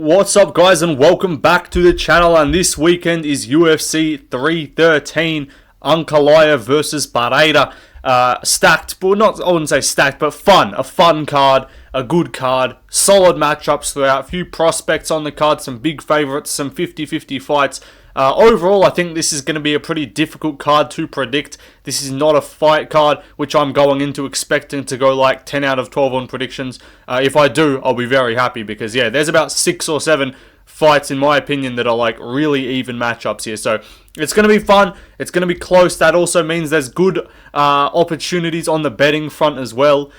What's up, guys, and welcome back to the channel. And this weekend is UFC 313, Ankalaev versus Pereira. Stacked, but not, I wouldn't say stacked, but fun. A fun card, a good card, solid matchups throughout, a few prospects on the card, some big favorites, some 50-50 fights. Overall, I think this is going to be a pretty difficult card to predict. This is not a fight card, which I'm going into expecting to go like 10 out of 12 on predictions. If I do, I'll be very happy because, yeah, there's about 6 or 7 fights, in my opinion, that are like really even matchups here. So it's going to be fun. It's going to be close. That also means there's good opportunities on the betting front as well.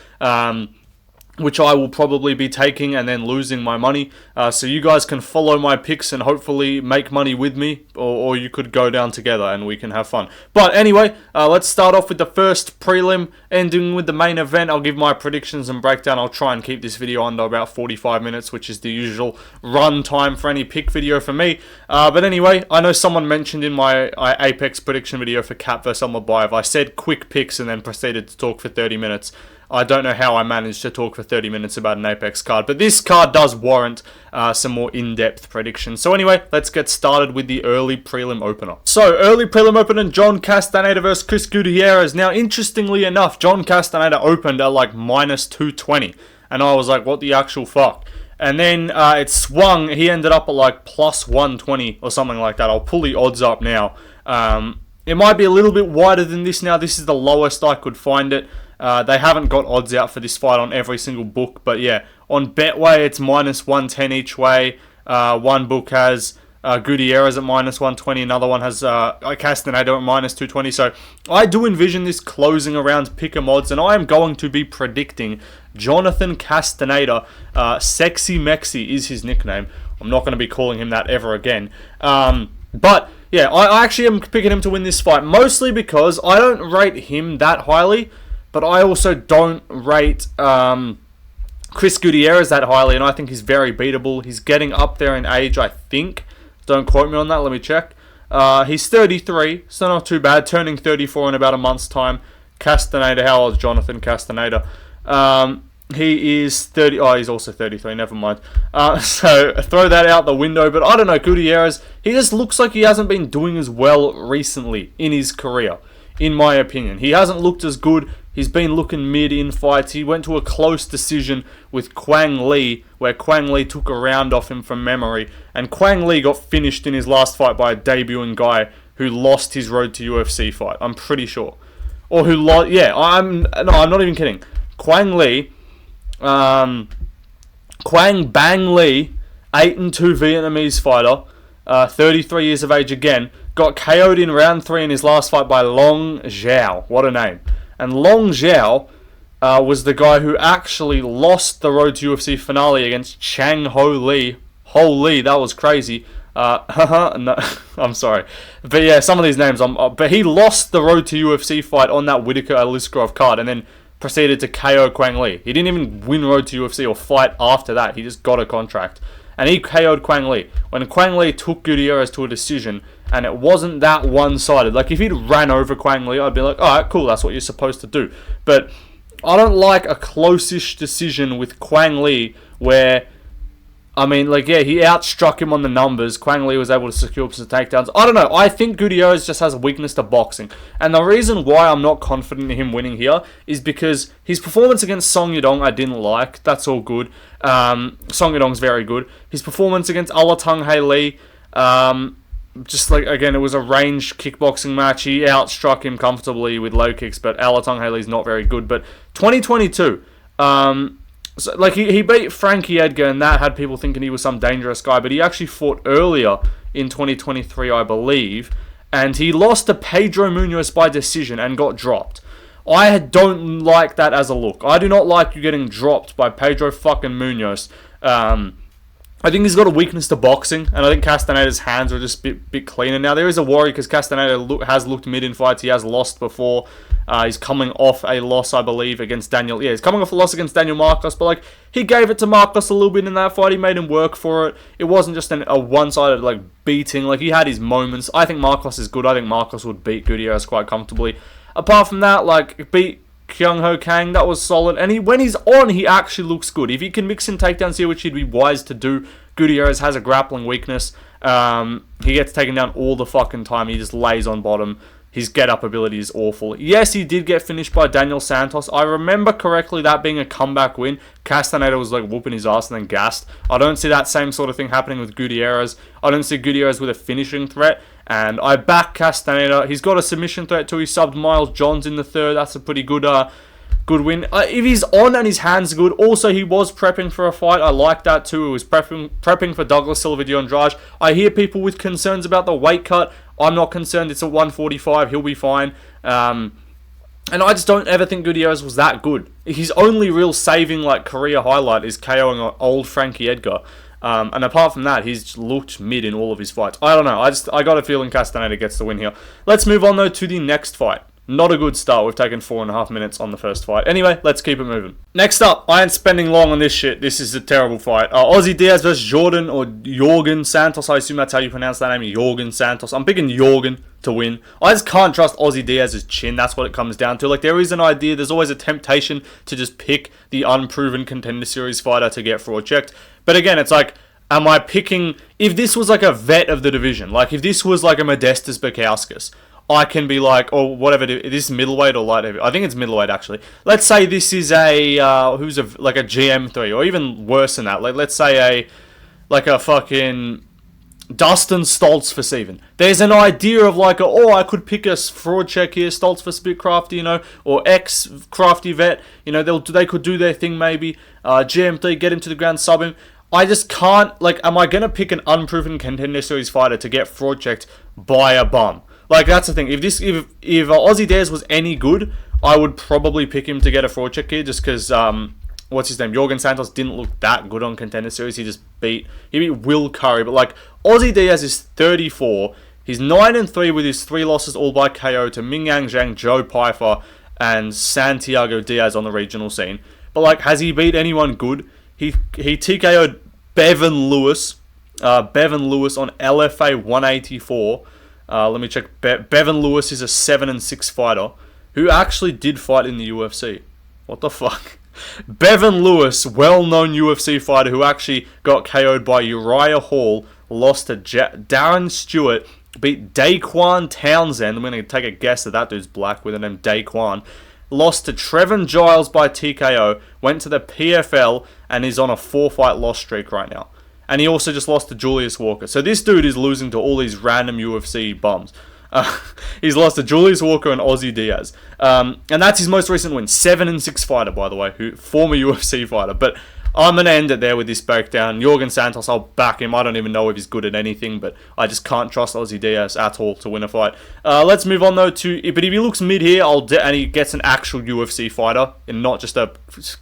Which I will probably be taking and then losing my money. So you guys can follow my picks and hopefully make money with me, or you could go down together and we can have fun. But anyway, let's start off with the first prelim, ending with the main event. I'll give my predictions and breakdown. I'll try and keep this video under about 45 minutes, which is the usual run time for any pick video for me. But anyway, I know someone mentioned in my Apex prediction video for Cap vs. Almabayev, I said quick picks and then proceeded to talk for 30 minutes. I don't know how I managed to talk for 30 minutes about an Apex card, but this card does warrant some more in-depth predictions. So anyway, let's get started with the early prelim opener. So, early prelim opener, John Casteneda versus Gutierrez. Now, interestingly enough, John Casteneda opened at like minus 220, and I was like, what the actual fuck? And then it swung, he ended up at like plus 120 or something like that. I'll pull the odds up now. It might be a little bit wider than this now. This is the lowest I could find it. They haven't got odds out for this fight on every single book, but yeah, on Betway it's minus 110 each way. One book has Gutierrez at minus 120, another one has Casteneda at minus 220. So I do envision this closing around pick'em odds, and I am going to be predicting Jonathan Casteneda. Sexy Mexi is his nickname. I'm not going to be calling him that ever again. But yeah, I actually am picking him to win this fight, mostly because I don't rate him that highly. But I also don't rate Chris Gutierrez that highly, and I think he's very beatable. He's getting up there in age, I think. Don't quote me on that, let me check. He's 33, so not too bad. Turning 34 in about a month's time. Casteneda, how old is Jonathan Casteneda? He is 30. Oh, he's also 33, never mind. So throw that out the window. But I don't know, Gutierrez, he just looks like he hasn't been doing as well recently in his career, in my opinion. He hasn't looked as good. He's been looking mid in fights. He went to a close decision with Quang Lee, where Quang Lee took a round off him from memory. And Quang Lee got finished in his last fight by a debuting guy who lost his road to UFC fight. I'm pretty sure. Or who lost... Yeah, I'm not even kidding. Quang Lee... Quang Bang Lee, 8-2 Vietnamese fighter, 33 years of age again, got KO'd in round 3 in his last fight by Long Zhao. What a name. And Long Zhao was the guy who actually lost the road to UFC finale against Chang Ho Lee. Ho Lee, that was crazy. No, I'm sorry. But yeah, some of these names, but he lost the road to UFC fight on that Whitaker-Aliskerov card and then proceeded to KO Quang Lee. He didn't even win road to UFC or fight after that. He just got a contract. And he KO'd Quang Lee. When Quang Lee took Gutierrez to a decision, and it wasn't that one-sided. Like, if he'd ran over Quang Lee, I'd be like, alright, cool, that's what you're supposed to do. But I don't like a close-ish decision with Quang Lee where, I mean, like, yeah, he outstruck him on the numbers. Quang Lee was able to secure some takedowns. I don't know. I think Gutierrez just has a weakness to boxing. And the reason why I'm not confident in him winning here is because his performance against Song Yadong I didn't like. That's all good. Song Yadong's very good. His performance against Alatung Hae Lee, just like, again, it was a ranged kickboxing match. He outstruck him comfortably with low kicks, but Alatung Hae Lee's not very good. But 2022, so, like, he beat Frankie Edgar, and that had people thinking he was some dangerous guy, but he actually fought earlier in 2023, I believe, and he lost to Pedro Munoz by decision and got dropped. I don't like that as a look. I do not like you getting dropped by Pedro fucking Munoz. I think he's got a weakness to boxing, and I think Castaneda's hands are just a bit cleaner. Now, there is a worry because Castaneda has looked mid in fights. He has lost before. He's coming off a loss, I believe, against Daniel. Yeah, he's coming off a loss against Daniel Marcos, but like he gave it to Marcos a little bit in that fight. He made him work for it. It wasn't just a one-sided like beating. Like, he had his moments. I think Marcos is good. I think Marcos would beat Gutierrez quite comfortably. Apart from that, like, beat Kyung Ho Kang, that was solid. And when he's on, he actually looks good. If he can mix in takedowns here, which he'd be wise to do Gutierrez has a grappling weakness. He gets taken down all the fucking time. He just lays on bottom. His get-up ability is awful. Yes, he did get finished by Daniel Santos. I remember correctly that being a comeback win. Casteneda was like whooping his ass and then gassed. I don't see that same sort of thing happening with Gutierrez. I don't see Gutierrez with a finishing threat. And I back Casteneda. He's got a submission threat too. He subbed Miles Johns in the third. That's a pretty good win. If he's on and his hands are good, also he was prepping for a fight. I like that too. He was prepping for Douglas Silva de Andrade. I hear people with concerns about the weight cut. I'm not concerned. It's a 145. He'll be fine. And I just don't ever think Gutierrez was that good. His only real saving like career highlight is KOing old Frankie Edgar. And apart from that, he's looked mid in all of his fights. I don't know. I got a feeling Casteneda gets the win here. Let's move on though to the next fight. Not a good start. We've taken 4.5 minutes on the first fight. Anyway, let's keep it moving. Next up, I ain't spending long on this shit. This is a terrible fight. Aussie Diaz versus Jorgen Santos. I assume that's how you pronounce that name. Jorgen Santos. I'm picking Jorgen to win. I just can't trust Aussie Diaz's chin. That's what it comes down to. Like, there is an idea. There's always a temptation to just pick the unproven Contender Series fighter to get fraud checked. But again, it's like, am I picking... If this was like a vet of the division, like if this was like a Modestas Bukauskas, I can be like, or whatever, this is middleweight or light heavy. I think it's middleweight, actually. Let's say this is like a GM3, or even worse than that. Like, let's say a fucking Dustin Stoltz for Steven. There's an idea of like, I could pick a fraud check here, Stoltz for Spit Crafty, you know, or ex-crafty vet, you know, they could do their thing maybe. GM3, get him to the ground, sub him. I just can't, like, am I going to pick an unproven Contender Series fighter to get fraud checked by a bum? Like, that's the thing. If Aussie Diaz was any good, I would probably pick him to get a fraud check here, just because, what's his name? Jorgen Santos didn't look that good on Contender Series. He beat Will Curry. But, like, Aussie Diaz is 34. He's 9-3 with his 3 losses all by KO to Ming Yang Zhang, Joe Pyfer, and Santiago Diaz on the regional scene. But, like, has he beat anyone good? He TKO'd Bevan Lewis on LFA 184. Let me check. Bevan Lewis is a 7-6 fighter who actually did fight in the UFC. What the fuck? Bevan Lewis, well-known UFC fighter who actually got KO'd by Uriah Hall, lost to Darren Stewart, beat Daquan Townsend. I'm going to take a guess that dude's black with the name Daquan. Lost to Trevin Giles by TKO, went to the PFL, and is on a 4-fight loss streak right now. And he also just lost to Julius Walker. So this dude is losing to all these random UFC bums. He's lost to Julius Walker and Aussie Diaz. And that's his most recent win. 7-6 fighter, by the way. Former UFC fighter. But I'm going to end it there with this breakdown. Jorgen Santos, I'll back him. I don't even know if he's good at anything, but I just can't trust Aussie Diaz at all to win a fight. Let's move on, though, but if he looks mid here, and he gets an actual UFC fighter, and not just a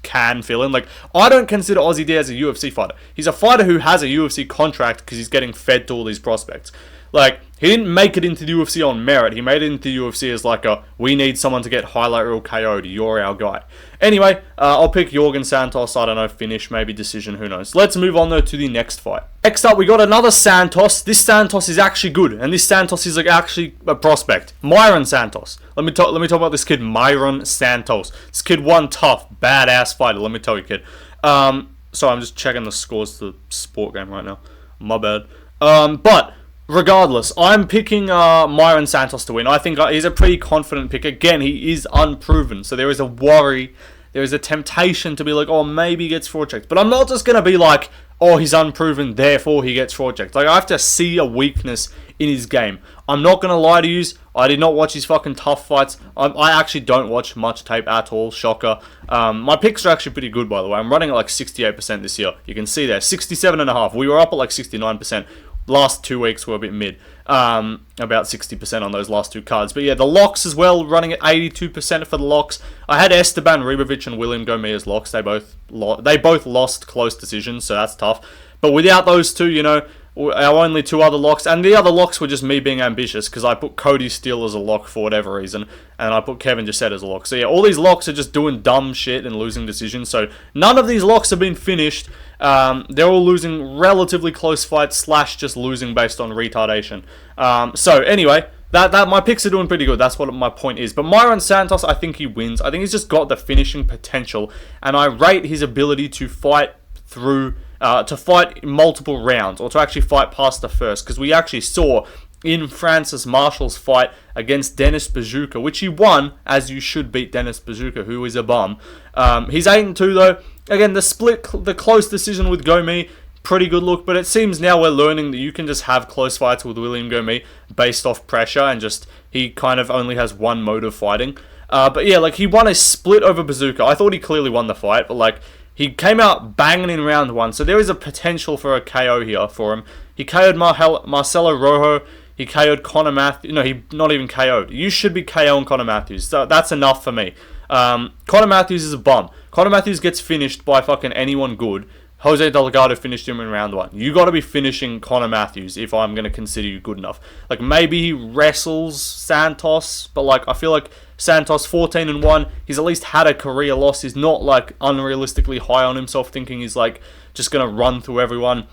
can fill-in. Like, I don't consider Aussie Diaz a UFC fighter. He's a fighter who has a UFC contract because he's getting fed to all these prospects. Like, he didn't make it into the UFC on merit. He made it into the UFC as like we need someone to get highlight reel KO'd. You're our guy. Anyway, I'll pick Jorgen Santos. I don't know, finish, maybe decision, who knows. Let's move on though to the next fight. Next up, we got another Santos. This Santos is actually good, and this Santos is like actually a prospect. Myron Santos. Let me talk about this kid, Myron Santos. This kid, one tough, badass fighter. Let me tell you, kid. So I'm just checking the scores to the sport game right now. My bad. But regardless, I'm picking Myron Santos to win. I think he's a pretty confident pick. Again, he is unproven, so there is a worry. There is a temptation to be like, maybe he gets fraud checked. But I'm not just going to be like, he's unproven, therefore he gets fraud checked. Like, I have to see a weakness in his game. I'm not going to lie to you. I did not watch his fucking tough fights. I actually don't watch much tape at all. Shocker. My picks are actually pretty good, by the way. I'm running at like 68% this year. You can see there. 67.5. We were up at like 69%. Last 2 weeks were a bit mid. About 60% on those last 2 cards. But yeah, the locks as well, running at 82% for the locks. I had Esteban Ribovic and William Gomez locks. They both lost close decisions, so that's tough. But without those two, you know, our only 2 other locks, and the other locks were just me being ambitious, because I put Cody Steele as a lock for whatever reason, and I put Kevin Jessett as a lock. So yeah, all these locks are just doing dumb shit and losing decisions, so none of these locks have been finished. They're all losing relatively close fights, / just losing based on retardation. So anyway, that my picks are doing pretty good. That's what my point is. But Myron Santos, I think he wins. I think he's just got the finishing potential, and I rate his ability to fight through to fight multiple rounds, or to actually fight past the first, because we actually saw in Francis Marshall's fight against Denis Buzukja, which he won, as you should beat Denis Buzukja, who is a bum. He's 8-2 though. Again, the close decision with Gomi, pretty good look, but it seems now we're learning that you can just have close fights with William Gomi based off pressure, and just he kind of only has one mode of fighting. But yeah, like, he won a split over Buzukja. I thought he clearly won the fight, but like, he came out banging in round 1, so there is a potential for a KO here for him. He KO'd Marcelo Rojo. He KO'd Conor Matthews. No, he not even KO'd. You should be KO'ing Conor Matthews. So that's enough for me. Conor Matthews is a bum. Conor Matthews gets finished by fucking anyone good. Jose Delgado finished him in round 1. You got to be finishing Conor Matthews if I'm going to consider you good enough. Like, maybe he wrestles Santos, but like, I feel like Santos 14-1. He's at least had a career loss. He's not like unrealistically high on himself, thinking he's like just going to run through everyone.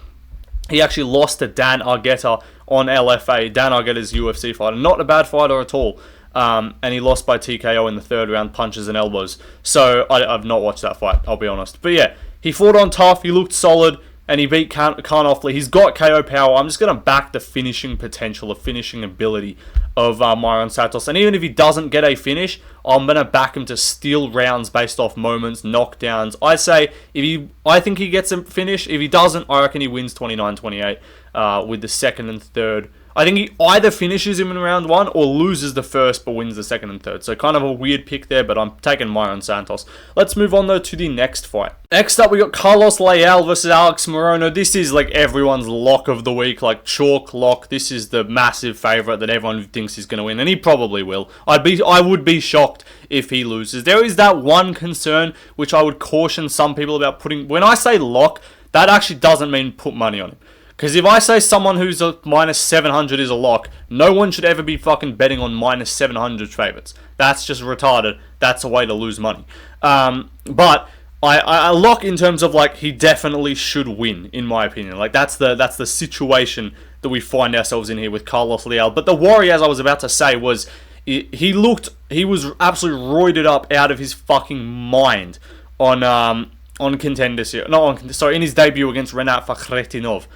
He actually lost to Dan Argueta on LFA. Dan Argueta's UFC fighter. Not a bad fighter at all. And he lost by TKO in the 3rd round, punches and elbows. So I've not watched that fight, I'll be honest. But yeah, he fought on tough, he looked solid, and he beat Karnoffley. He's got KO power. I'm just going to back the finishing potential, the finishing ability of Myron Santos. And even if he doesn't get a finish, I'm going to back him to steal rounds based off moments, knockdowns. I think he gets a finish. If he doesn't, I reckon he wins 29-28 with the 2nd and 3rd. I think he either finishes him in round 1 or loses the first but wins the 2nd and 3rd. So kind of a weird pick there, but I'm taking Myron Santos. Let's move on though to the next fight. Next up, we got Carlos Leal versus Alex Morono. This is like everyone's lock of the week, like chalk lock. This is the massive favourite that everyone thinks he's going to win, and he probably will. I would be shocked if he loses. There is that one concern which I would caution some people about putting. When I say lock, that actually doesn't mean put money on him. Because if I say someone who's a minus 700 is a lock, no one should ever be fucking betting on minus 700 favourites. That's just retarded. That's a way to lose money. But I lock in terms of like he definitely should win, in my opinion. Like that's the situation that we find ourselves in here with Carlos Leal. But the worry, as I was about to say, was he was absolutely roided up out of his fucking mind on Contenders here. In his debut against Renat Fakhretinov.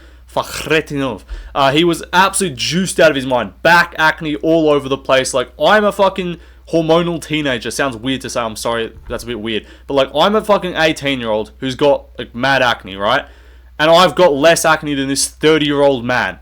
He was absolutely juiced out of his mind. Back acne all over the place. Like, I'm a fucking hormonal teenager. Sounds weird to say, I'm sorry, that's a bit weird. But like, I'm a fucking 18-year-old who's got like mad acne, right? And I've got less acne than this 30-year-old man.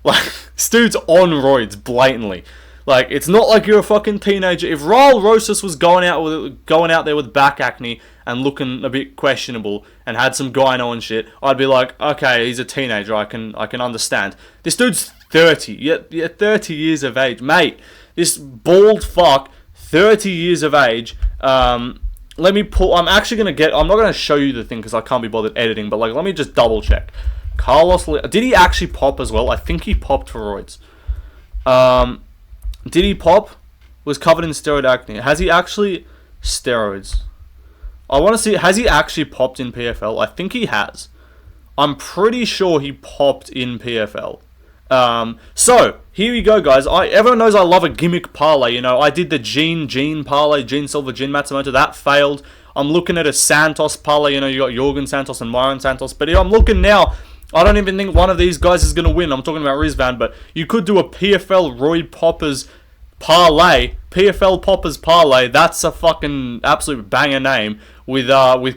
Like, this dude's on roids, blatantly. Like, it's not like you're a fucking teenager. If Raul Rosas was going out there with back acne and looking a bit questionable and had some gyno and shit, I'd be like, okay, he's a teenager. I can understand. This dude's 30. Yeah, 30 years of age, mate. This bald fuck, 30 years of age. Let me pull. I'm not gonna show you the thing because I can't be bothered editing. But like, let me just double check. Carlos, did he actually pop as well? I think he popped for roids. Did he pop? Was covered in steroid acne. Has he actually steroids? I want to see. Has he actually popped in PFL? I think he has. I'm pretty sure he popped in PFL. So here we go, guys. Everyone knows I love a gimmick parlay. You know, I did the Gene parlay, Gene Silva, Gene Matsumoto. That failed. I'm looking at a Santos parlay. You know, you got Jorgen Santos and Myron Santos. But I'm looking now. I don't even think one of these guys is going to win. I'm talking about Rizvan, but you could do a PFL Roy Poppers parlay. PFL Poppers parlay. That's a fucking absolute banger name with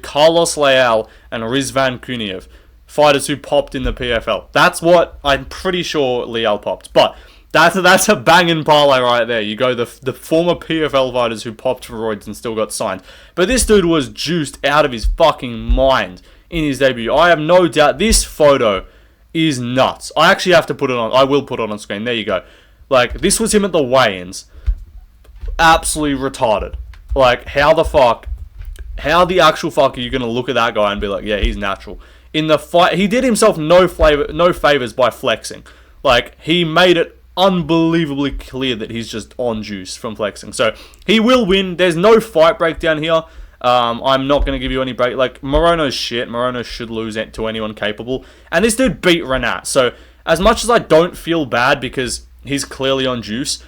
Carlos Leal and Rizvan Kuniev, fighters who popped in the PFL. That's what I'm pretty sure Leal popped. But that's a banging parlay right there. You go the former PFL fighters who popped for roids and still got signed. But this dude was juiced out of his fucking mind in his debut. I have no doubt this photo is nuts. I actually have to put it on. I will put it on screen. There you go. Like, this was him at the weigh-ins. Absolutely retarded. Like, how the actual fuck are you going to look at that guy and be like, yeah, he's natural. In the fight, he did himself no favors by flexing. Like, he made it unbelievably clear that he's just on juice from flexing. So, he will win. There's no fight breakdown here. I'm not going to give you any break. Like, Morono's shit. Morono should lose it to anyone capable. And this dude beat Renat. So, as much as I don't feel bad because he's clearly on juice,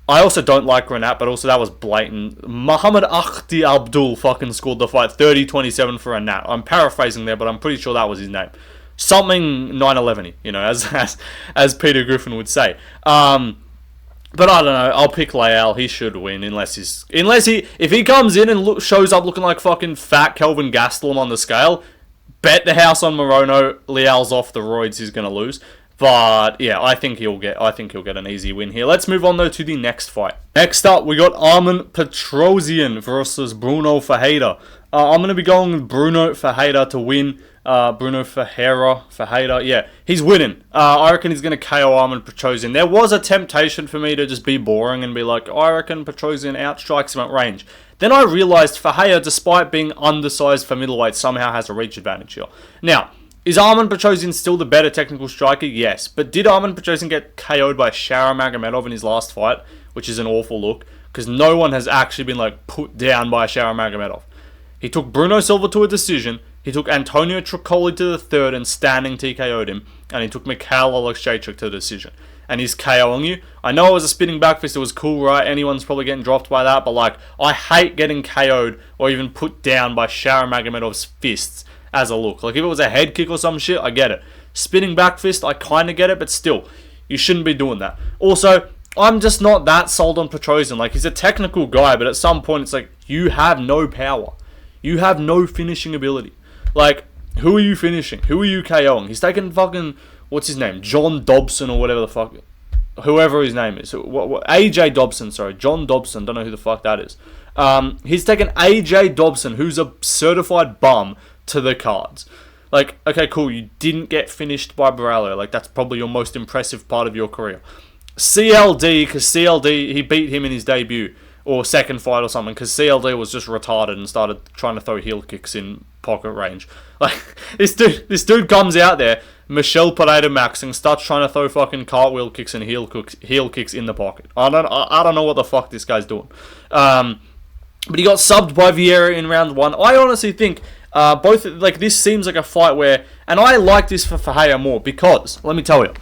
I also don't like Renat, but also that was blatant. Muhammad Akhti Abdul fucking scored the fight 30-27 for Renat. I'm paraphrasing there, but I'm pretty sure that was his name. something 9/11-y, you know, as Peter Griffin would say. But I don't know. I'll pick Leal. He should win if he comes in and shows up looking like fucking fat Kelvin Gastelum on the scale. Bet the house on Morono. Leal's off the roids. He's gonna lose. But yeah, I think he'll get an easy win here. Let's move on though to the next fight. Next up, we got Petrosyan versus Bruno Ferreira. I'm gonna be going with Bruno Ferreira to win. Ferreira, yeah, he's winning. I reckon he's going to KO Petrosyan. There was a temptation for me to just be boring and be like, I reckon Petrosyan outstrikes him at range. Then I realised Ferreira, despite being undersized for middleweight, somehow has a reach advantage here. Now, is Petrosyan still the better technical striker? Yes. But did Petrosyan get KO'd by Magomedov in his last fight, which is an awful look, because no one has actually been like put down by Magomedov. He took Bruno Silva to a decision. He took Antonio Tricoli to the third and standing TKO'd him. And he took Mikhail Oleksiejczuk to the decision. And he's KOing you. I know it was a spinning back fist. It was cool, right? Anyone's probably getting dropped by that. But, like, I hate getting KO'd or even put down by Magomedov's fists as a look. Like, if it was a head kick or some shit, I get it. Spinning back fist, I kind of get it. But still, you shouldn't be doing that. Also, I'm just not that sold on Petrosyan. Like, he's a technical guy. But at some point, it's like, you have no power. You have no finishing ability. Like, who are you finishing? Who are you KOing? He's taking fucking, what's his name? John Dobson or whatever the fuck. Whoever his name is. AJ Dobson, sorry. John Dobson. Don't know who the fuck that is. He's taken AJ Dobson, who's a certified bum, to the cards. Like, okay, cool. You didn't get finished by Pereira. Like, that's probably your most impressive part of your career. CLD, because CLD, he beat him in his debut. Or second fight or something, because CLD was just retarded and started trying to throw heel kicks in pocket range. Like, this dude comes out there, Michelle Pereira maxing, starts trying to throw fucking cartwheel kicks and heel kicks in the pocket. I don't know what the fuck this guy's doing. But he got subbed by Vieira in round 1. I honestly think both, like, this seems like a fight where, and I like this for Ferreira more because, let me tell you,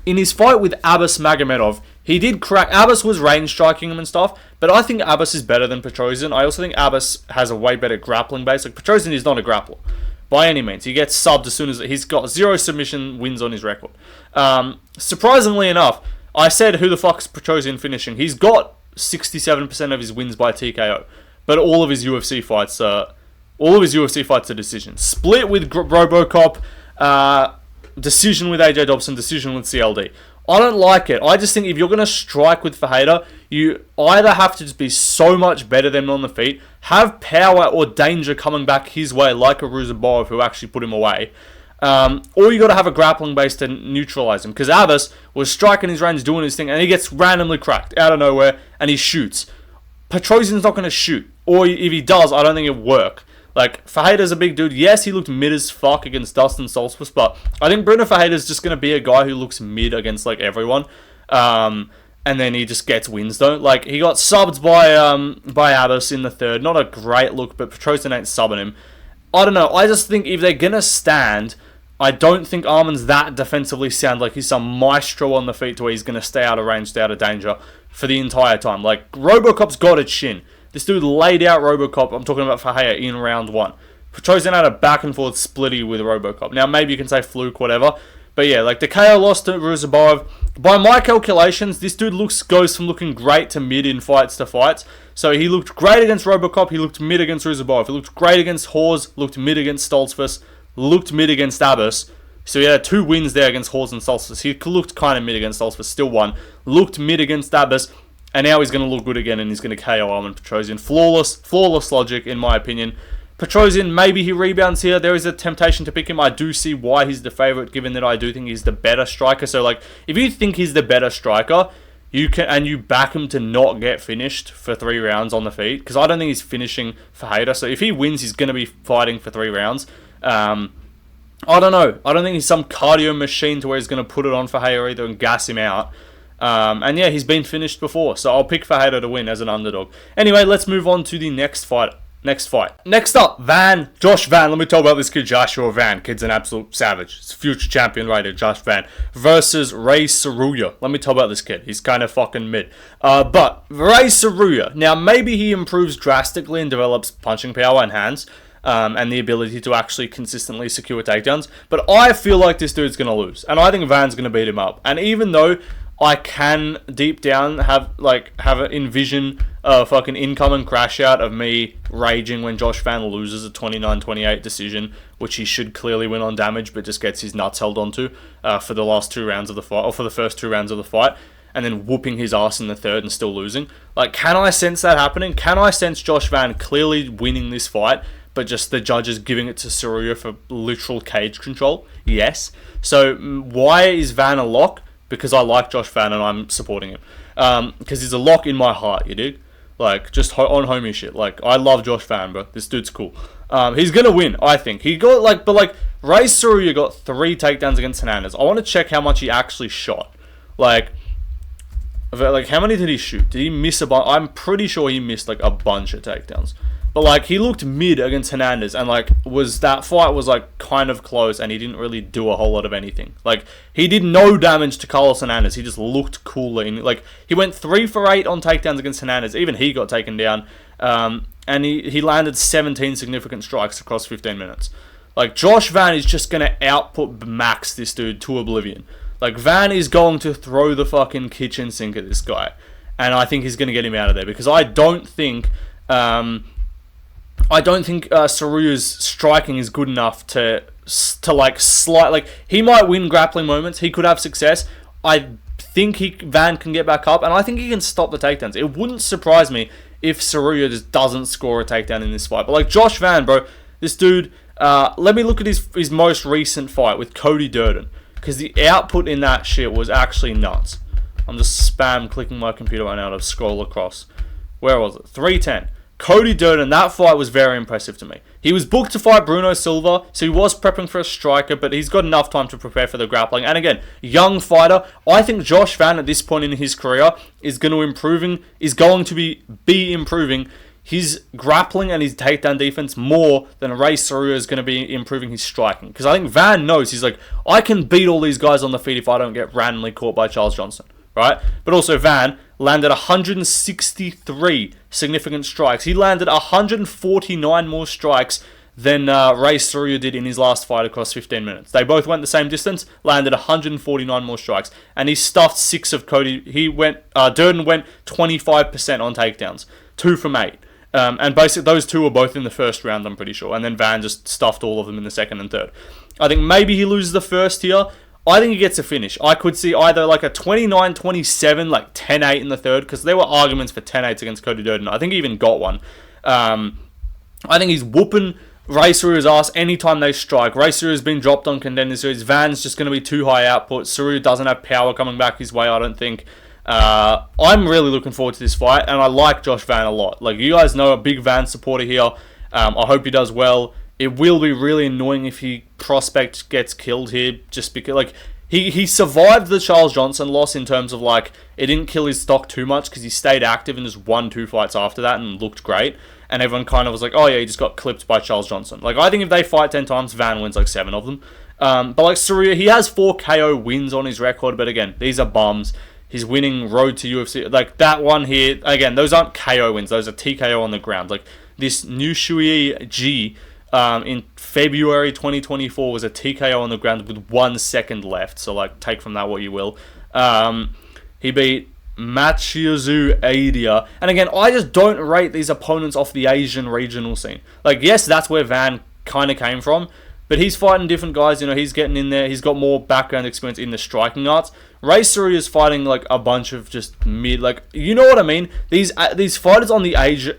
in his fight with Abbas Magomedov, he did crack. Abbas was range striking him and stuff, but I think Abbas is better than Petrosyan. I also think Abbas has a way better grappling base. Like, Petrosyan is not a grappler by any means. He gets subbed as soon as he's got 0 submission wins on his record. Surprisingly enough, I said, who the fuck is Petrosyan finishing? He's got 67% of his wins by TKO, but all of his UFC fights are decisions. Split with Robocop, decision with AJ Dobson, decision with CLD. I don't like it. I just think if you're going to strike with Ferreira, you either have to just be so much better than him on the feet, have power or danger coming back his way, like a Ruziboyev who actually put him away, or you got to have a grappling base to neutralize him. Because Abbas was striking his range, doing his thing, and he gets randomly cracked out of nowhere, and he shoots. Petrosyan's not going to shoot, or if he does, I don't think it'll work. Like, Ferreira's a big dude. Yes, he looked mid as fuck against Dustin Solstice, but I think Bruno Ferreira's just going to be a guy who looks mid against, like, everyone. And then he just gets wins, though. Like, he got subbed by Abbas in the third. Not a great look, but Petrosyan ain't subbing him. I don't know. I just think if they're going to stand, I don't think Arman's that defensively sound. Like, he's some maestro on the feet to where he's going to stay out of range, stay out of danger for the entire time. Like, Robocop's got a chin. This dude laid out Robocop. I'm talking about Ferreira in round 1. Petrosyan had a back and forth splitty with Robocop. Now, maybe you can say fluke, whatever. But yeah, like, the KO loss to Ruziboyev. By my calculations, this dude goes from looking great to mid in fights to fights. So he looked great against Robocop. He looked mid against Ruziboyev. He looked great against Hawes. Looked mid against Stoltzfus. Looked mid against Abbas. So he had 2 wins there against Hawes and Stoltzfus. He looked kind of mid against Stoltzfus. Still won. Looked mid against Abbas. And now he's going to look good again, and he's going to KO Petrosyan. Flawless logic, in my opinion. Petrosyan, maybe he rebounds here. There is a temptation to pick him. I do see why he's the favourite, given that I do think he's the better striker. So, like, if you think he's the better striker, you back him to not get finished for 3 rounds on the feet, because I don't think he's finishing Ferreira. So if he wins, he's going to be fighting for 3 rounds. I don't know. I don't think he's some cardio machine to where he's going to put it on Ferreira either and gas him out. And yeah, he's been finished before, so I'll pick Ferreira to win as an underdog. Anyway, let's move on to the next fight. Next up, Josh Van. Let me talk about this kid, Joshua Van. Kid's an absolute savage. He's a future champion right here, Josh Van. Versus Ray Tsuruya. Let me talk about this kid. He's kind of fucking mid. But Ray Tsuruya. Now, maybe he improves drastically and develops punching power and hands. and the ability to actually consistently secure takedowns. But I feel like this dude's going to lose, and I think Van's going to beat him up. And even though I can deep down envision a fucking incoming crash out of me raging when Josh Van loses a 29-28 decision, which he should clearly win on damage, but just gets his nuts held onto for the last 2 rounds of the fight, or for the first 2 rounds of the fight, and then whooping his ass in the third and still losing. Like, can I sense that happening? Can I sense Josh Van clearly winning this fight, but just the judges giving it to Tsuruya for literal cage control? Yes. So why is Van a lock? Because I like Josh Van and I'm supporting him. Because he's a lock in my heart, you dig? Like, just on homie shit. Like, I love Josh Van, bro. This dude's cool. He's gonna win, I think. He got, Ray Tsuruya got 3 takedowns against Hernandez. I want to check how much he actually shot. Like, how many did he shoot? Did he miss a bunch? I'm pretty sure he missed, a bunch of takedowns. But, he looked mid against Hernandez, and, that fight was, kind of close, and he didn't really do a whole lot of anything. He did no damage to Carlos Hernandez. He just looked cool. He went 3 for 8 on takedowns against Hernandez. Even he got taken down. And he landed 17 significant strikes across 15 minutes. Josh Van is just going to output max this dude to oblivion. Van is going to throw the fucking kitchen sink at this guy. And I think he's going to get him out of there, because I don't think Tsuruya's striking is good enough to he might win grappling moments. He could have success. I think Van can get back up, and I think he can stop the takedowns. It wouldn't surprise me if Tsuruya just doesn't score a takedown in this fight. But Josh Van, bro, this dude, let me look at his most recent fight with Cody Durden, because the output in that shit was actually nuts. I'm just spam clicking my computer right now to scroll across. Where was it? 310. Cody Durden, that fight was very impressive to me. He was booked to fight Bruno Silva, so he was prepping for a striker, but he's got enough time to prepare for the grappling. And again, young fighter. I think Josh Van at this point in his career is going to be improving his grappling and his takedown defense more than Ray Tsuruya is going to be improving his striking. Because I think Van knows, he's I can beat all these guys on the feet if I don't get randomly caught by Charles Johnson, right? But also Van landed 163 significant strikes. He landed 149 more strikes than Ray Tsuruya did in his last fight across 15 minutes. They both went the same distance, landed 149 more strikes, and he stuffed 6 of Cody. Durden went 25% on takedowns, 2 from 8. And basically those 2 were both in the first round, I'm pretty sure, and then Van just stuffed all of them in the second and third. I think maybe he loses the first here. I think he gets a finish. I could see either a 29-27, 10-8 in the third, because there were arguments for 10-8s against Cody Durden. I think he even got one. I think he's whooping Ray Tsuruya's ass anytime they strike. Ray Tsuruya's been dropped on contender series. Van's just going to be too high output. Tsuruya doesn't have power coming back his way, I don't think. I'm really looking forward to this fight, and I like Josh Van a lot. You guys know, a big Van supporter here. I hope he does well. It will be really annoying if he prospect gets killed here, just because he survived the Charles Johnson loss in terms of it didn't kill his stock too much, because he stayed active and just won 2 fights after that and looked great, and everyone kind of was oh yeah, he just got clipped by Charles Johnson. I think if they fight 10 times, Van wins 7 of them. But Tsuruya, he has 4 KO wins on his record, but again, these are bums. His winning road to UFC, that one here, again, those aren't KO wins, those are TKO on the ground. This Nushui G in February 2024 was a TKO on the ground with 1 second left. So take from that what you will. He beat Machiazu Adia. And again, I just don't rate these opponents off the Asian regional scene. Yes, that's where Van kind of came from, but he's fighting different guys. He's getting in there. He's got more background experience in the striking arts. Ray Tsuruya is fighting a bunch of just mid, you know what I mean? These fighters on the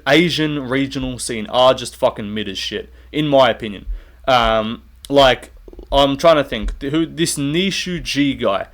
Asian regional scene are just fucking mid as shit, in my opinion. I'm trying to think who this Nishu G guy,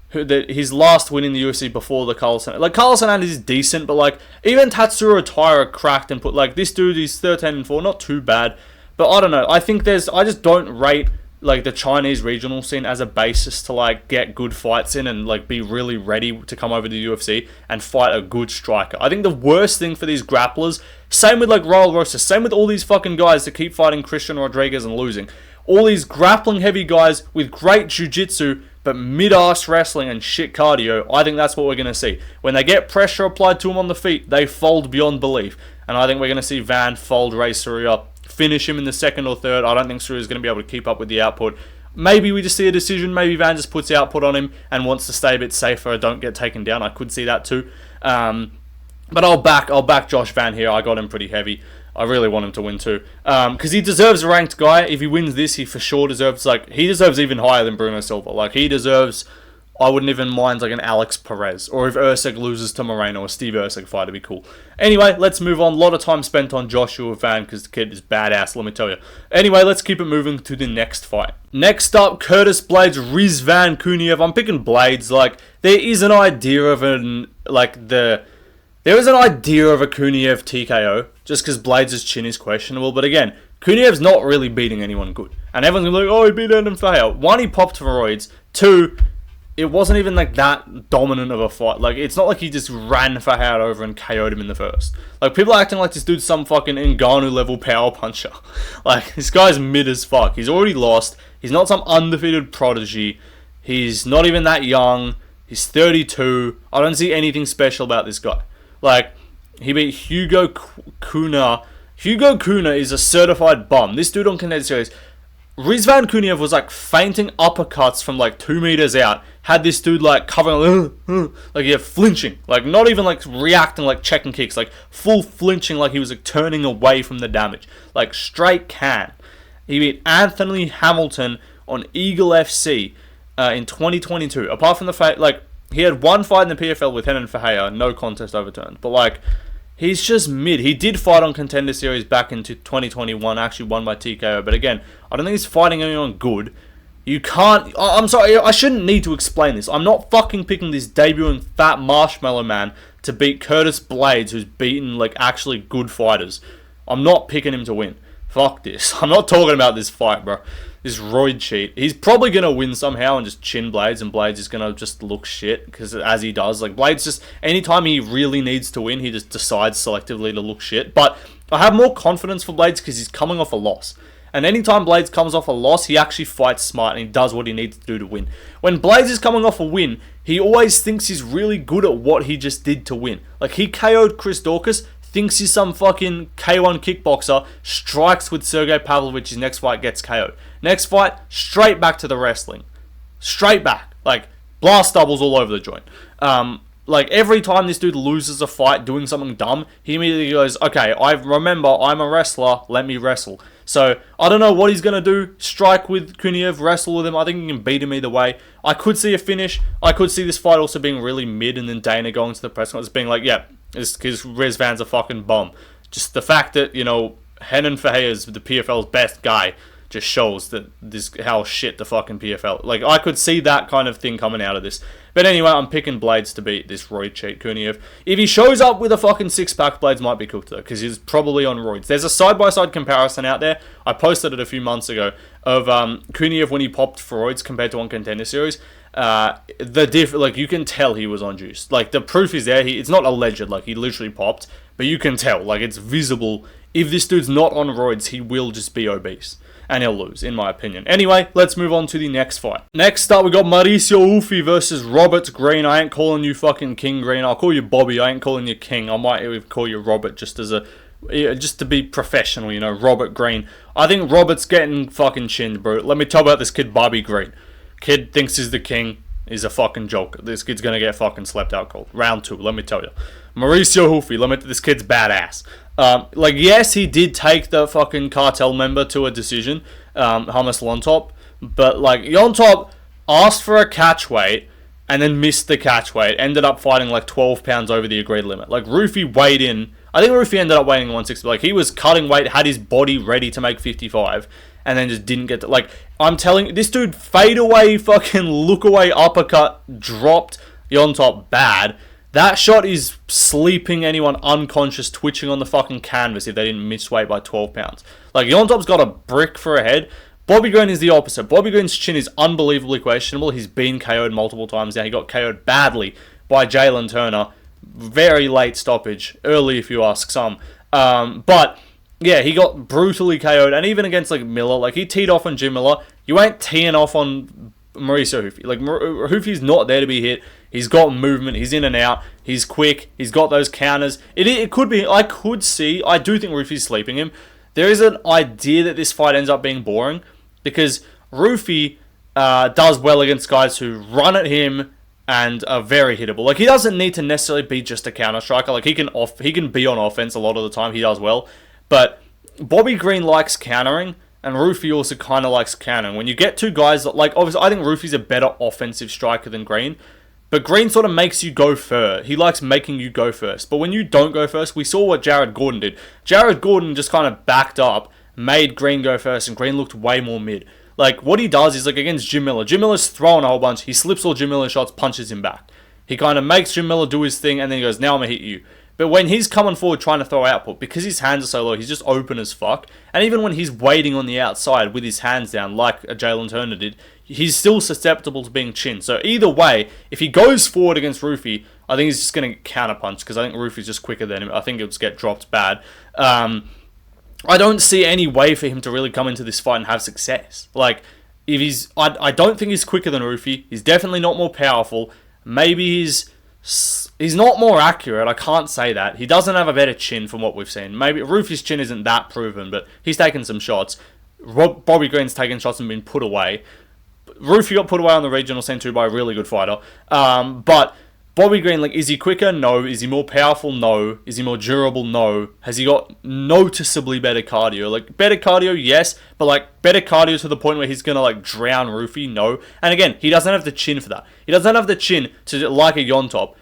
his last win in the UFC before the Carlos Hernandez. Carlos Hernandez is decent, but even Tatsuro Taira cracked and put this dude is 13-4, not too bad. But I don't know. I just don't rate the Chinese regional scene as a basis to get good fights in and be really ready to come over to the UFC and fight a good striker. I think the worst thing for these grapplers, same with Raul Rosas, same with all these fucking guys that keep fighting Christian Rodriguez and losing. All these grappling heavy guys with great jiu-jitsu but mid-ass wrestling and shit cardio, I think that's what we're going to see. When they get pressure applied to them on the feet, they fold beyond belief. And I think we're going to see Van fold Ray Tsuruya finish him in the second or third. I don't think Tsuruya is going to be able to keep up with the output. Maybe we just see a decision. Maybe Van just puts output on him and wants to stay a bit safer, don't get taken down. I could see that too. But I'll back Josh Van here. I got him pretty heavy. I really want him to win too. Because he deserves a ranked guy. If he wins this, he for sure deserves, he deserves even higher than Bruno Silva. Like, he deserves, I wouldn't even mind, like, an Alex Perez. Or if Usyk loses to Morono, a Steve Usyk fight, it'd be cool. Anyway, let's move on. A lot of time spent on Joshua Van because the kid is badass, let me tell you. Anyway, let's keep it moving to the next fight. Next up, Curtis Blaydes, Rizvan Kuniev. I'm picking Blaydes. Like, there is an idea of There is an idea of a Kuniev TKO, just because Blaydes' chin is questionable. But again, Kuniev's not really beating anyone good. And everyone's going to be like, oh, he beat Adam Ferreira. One, he popped steroids. Two, it wasn't even like that dominant of a fight. Like, it's not like he just ran Ferreira over and KO'd him in the first. Like, people are acting like this dude's some fucking Ngannou level power puncher. Like, this guy's mid as fuck. He's already lost. He's not some undefeated prodigy. He's not even that young. He's 32. I don't see anything special about this guy. Like, he beat Hugo Kuna. Hugo Kuna is a certified bum. This dude on Casteneda series, Rizvan Kuniev was like feinting uppercuts from like 2 meters out. Had this dude like covering, flinching. Like, not even like reacting, like checking kicks. Like, full flinching, like he was like turning away from the damage. Like, straight can. He beat Anthony Hamilton on Eagle FC in 2022. Apart from the fact, like, he had one fight in the PFL with Renan Ferreira, no contest overturned. But, like, he's just mid. He did fight on Contender Series back into 2021, actually won by TKO. But again, I don't think he's fighting anyone good. You can't... I'm sorry, I shouldn't need to explain this. I'm not fucking picking this debuting fat marshmallow man to beat Curtis Blaydes, who's beaten, like, actually good fighters. I'm not picking him to win. Fuck this. I'm not talking about this fight, bro. This roid cheat. He's probably going to win somehow and just chin Blaydes, and Blaydes is going to just look shit, because as he does, like, Blaydes just, anytime he really needs to win, he just decides selectively to look shit. But I have more confidence for Blaydes because he's coming off a loss. And anytime Blaydes comes off a loss, he actually fights smart and he does what he needs to do to win. When Blaydes is coming off a win, he always thinks he's really good at what he just did to win. Like, he KO'd Chris Daukaus, thinks he's some fucking K1 kickboxer, strikes with Sergey Pavlovich, his next fight gets KO'd. Next fight, straight back to the wrestling. Straight back. Like, blast doubles all over the joint. Like, every time this dude loses a fight doing something dumb, he immediately goes, okay, remember, I'm a wrestler, let me wrestle. So, I don't know what he's going to do. Strike with Kuniev, wrestle with him. I think he can beat him either way. I could see a finish. I could see this fight also being really mid, and then Dana going to the press conference being like, yeah, it's because Rizvan's a fucking bomb. Just the fact that, you know, Renan Ferreira is the PFL's best guy just shows that how shit the fucking PFL. Like, I could see that kind of thing coming out of this. But anyway, I'm picking Blaydes to beat this roid cheat Kuniev. If he shows up with a fucking six-pack, Blaydes might be cooked though, because he's probably on roids. There's a side-by-side comparison out there. I posted it a few months ago of Kuniev when he popped for roids compared to on Contender Series. Like, you can tell he was on juice. Like, the proof is there. It's not alleged. Like, he literally popped, but you can tell. Like, it's visible. If this dude's not on roids, he will just be obese. And he'll lose, in my opinion. Anyway, let's move on to the next fight. Next up, we got Mauricio Ruffy versus Robert Green. I ain't calling you fucking King Green. I'll call you Bobby. I ain't calling you King. I might even call you Robert just to be professional, you know, Robert Green. I think Robert's getting fucking chinned, bro. Let me tell you about this kid, Bobby Green. Kid thinks he's the king. He's a fucking joke. This kid's gonna get fucking slept out cold. Round 2, let me tell you. Mauricio Ruffy, this kid's badass. Like, yes, he did take the fucking cartel member to a decision, Hamas Lontop, but, like, Lontop asked for a catch weight and then missed the catch weight, ended up fighting, like, 12 pounds over the agreed limit. Like, Ruffy weighed in, I think Ruffy ended up weighing 160, like, he was cutting weight, had his body ready to make 55, and then just didn't get to, like, I'm telling you, this dude fade away, fucking look away uppercut, dropped Lontop bad. That shot is sleeping anyone unconscious, twitching on the fucking canvas if they didn't miss weight by 12 pounds. Like, Yontop's got a brick for a head. Bobby Green is the opposite. Bobby Green's chin is unbelievably questionable. He's been KO'd multiple times now. He got KO'd badly by Jalen Turner. Very late stoppage. Early, if you ask some. But, yeah, he got brutally KO'd. And even against, like, Miller, like, he teed off on Jim Miller. You ain't teeing off on Mauricio Ruffy. Like, Ruffy's not there to be hit. He's got movement. He's in and out. He's quick. He's got those counters. It could be. I do think Ruffy's sleeping him. there is an idea that this fight ends up being boring because Ruffy does well against guys who run at him and are very hittable. Like, he doesn't need to necessarily be just a counter striker. Like, he can be on offense a lot of the time. He does well. But Bobby Green likes countering, and Ruffy also kind of likes countering. When you get two guys that, like, obviously, I think Ruffy's a better offensive striker than Green. But Green sort of makes you go first. He likes making you go first. But when you don't go first, we saw what Jared Gordon did. Jared Gordon just kind of backed up, made Green go first, and Green looked way more mid. Like, what he does is, like, against Jim Miller. Jim Miller's throwing a whole bunch. He slips all Jim Miller's shots, punches him back. He kind of makes Jim Miller do his thing, and then he goes, now I'm going to hit you. But when he's coming forward trying to throw output, because his hands are so low, he's just open as fuck. And even when he's waiting on the outside with his hands down, like Jalen Turner did, he's still susceptible to being chinned. So either way, if he goes forward against Ruffy, I think he's just going to get counterpunched, because I think Ruffy's just quicker than him. I think he'll just get dropped bad. I don't see any way for him to really come into this fight and have success. Like, if I don't think he's quicker than Ruffy. He's definitely not more powerful. Maybe he's not more accurate. I can't say that. He doesn't have a better chin from what we've seen. Maybe Ruffy's chin isn't that proven, but he's taken some shots. Bobby Green's taken shots and been put away. Ruffy got put away on the regional scene too by a really good fighter. But Bobby Green, like, is he quicker? No. Is he more powerful? No. Is he more durable? No. Has he got noticeably better cardio? Like, better cardio, yes, but, like, better cardio to the point where he's going to, like, drown Ruffy? No. And again, he doesn't have the chin for that. He doesn't have the chin to, like a Yontop.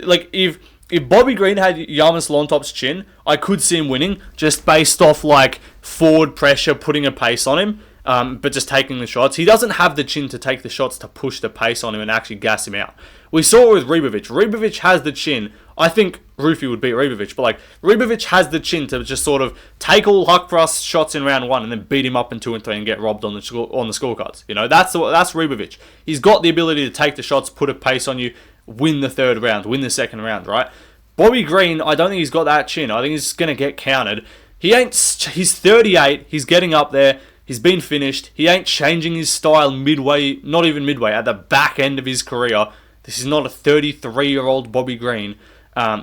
Like, if Bobby Green had Yamas Lontop's chin, I could see him winning just based off, like, forward pressure, putting a pace on him. But just taking the shots. He doesn't have the chin to take the shots to push the pace on him and actually gas him out. We saw it with Ribovic. Ribovic has the chin. I think Ruffy would beat Ribovic, but like Ribovic has the chin to just sort of take all Huckfrost's shots in round 1 and then beat him up in 2 and 3 and get robbed on the scorecards. You know, that's Ribovic. He's got the ability to take the shots, put a pace on you, win the 3rd round, win the 2nd round, right? Bobby Green, I don't think he's got that chin. I think he's going to get countered. He's 38. He's getting up there. He's been finished. He ain't changing his style midway, not even midway, at the back end of his career. This is not a 33-year-old Bobby Green.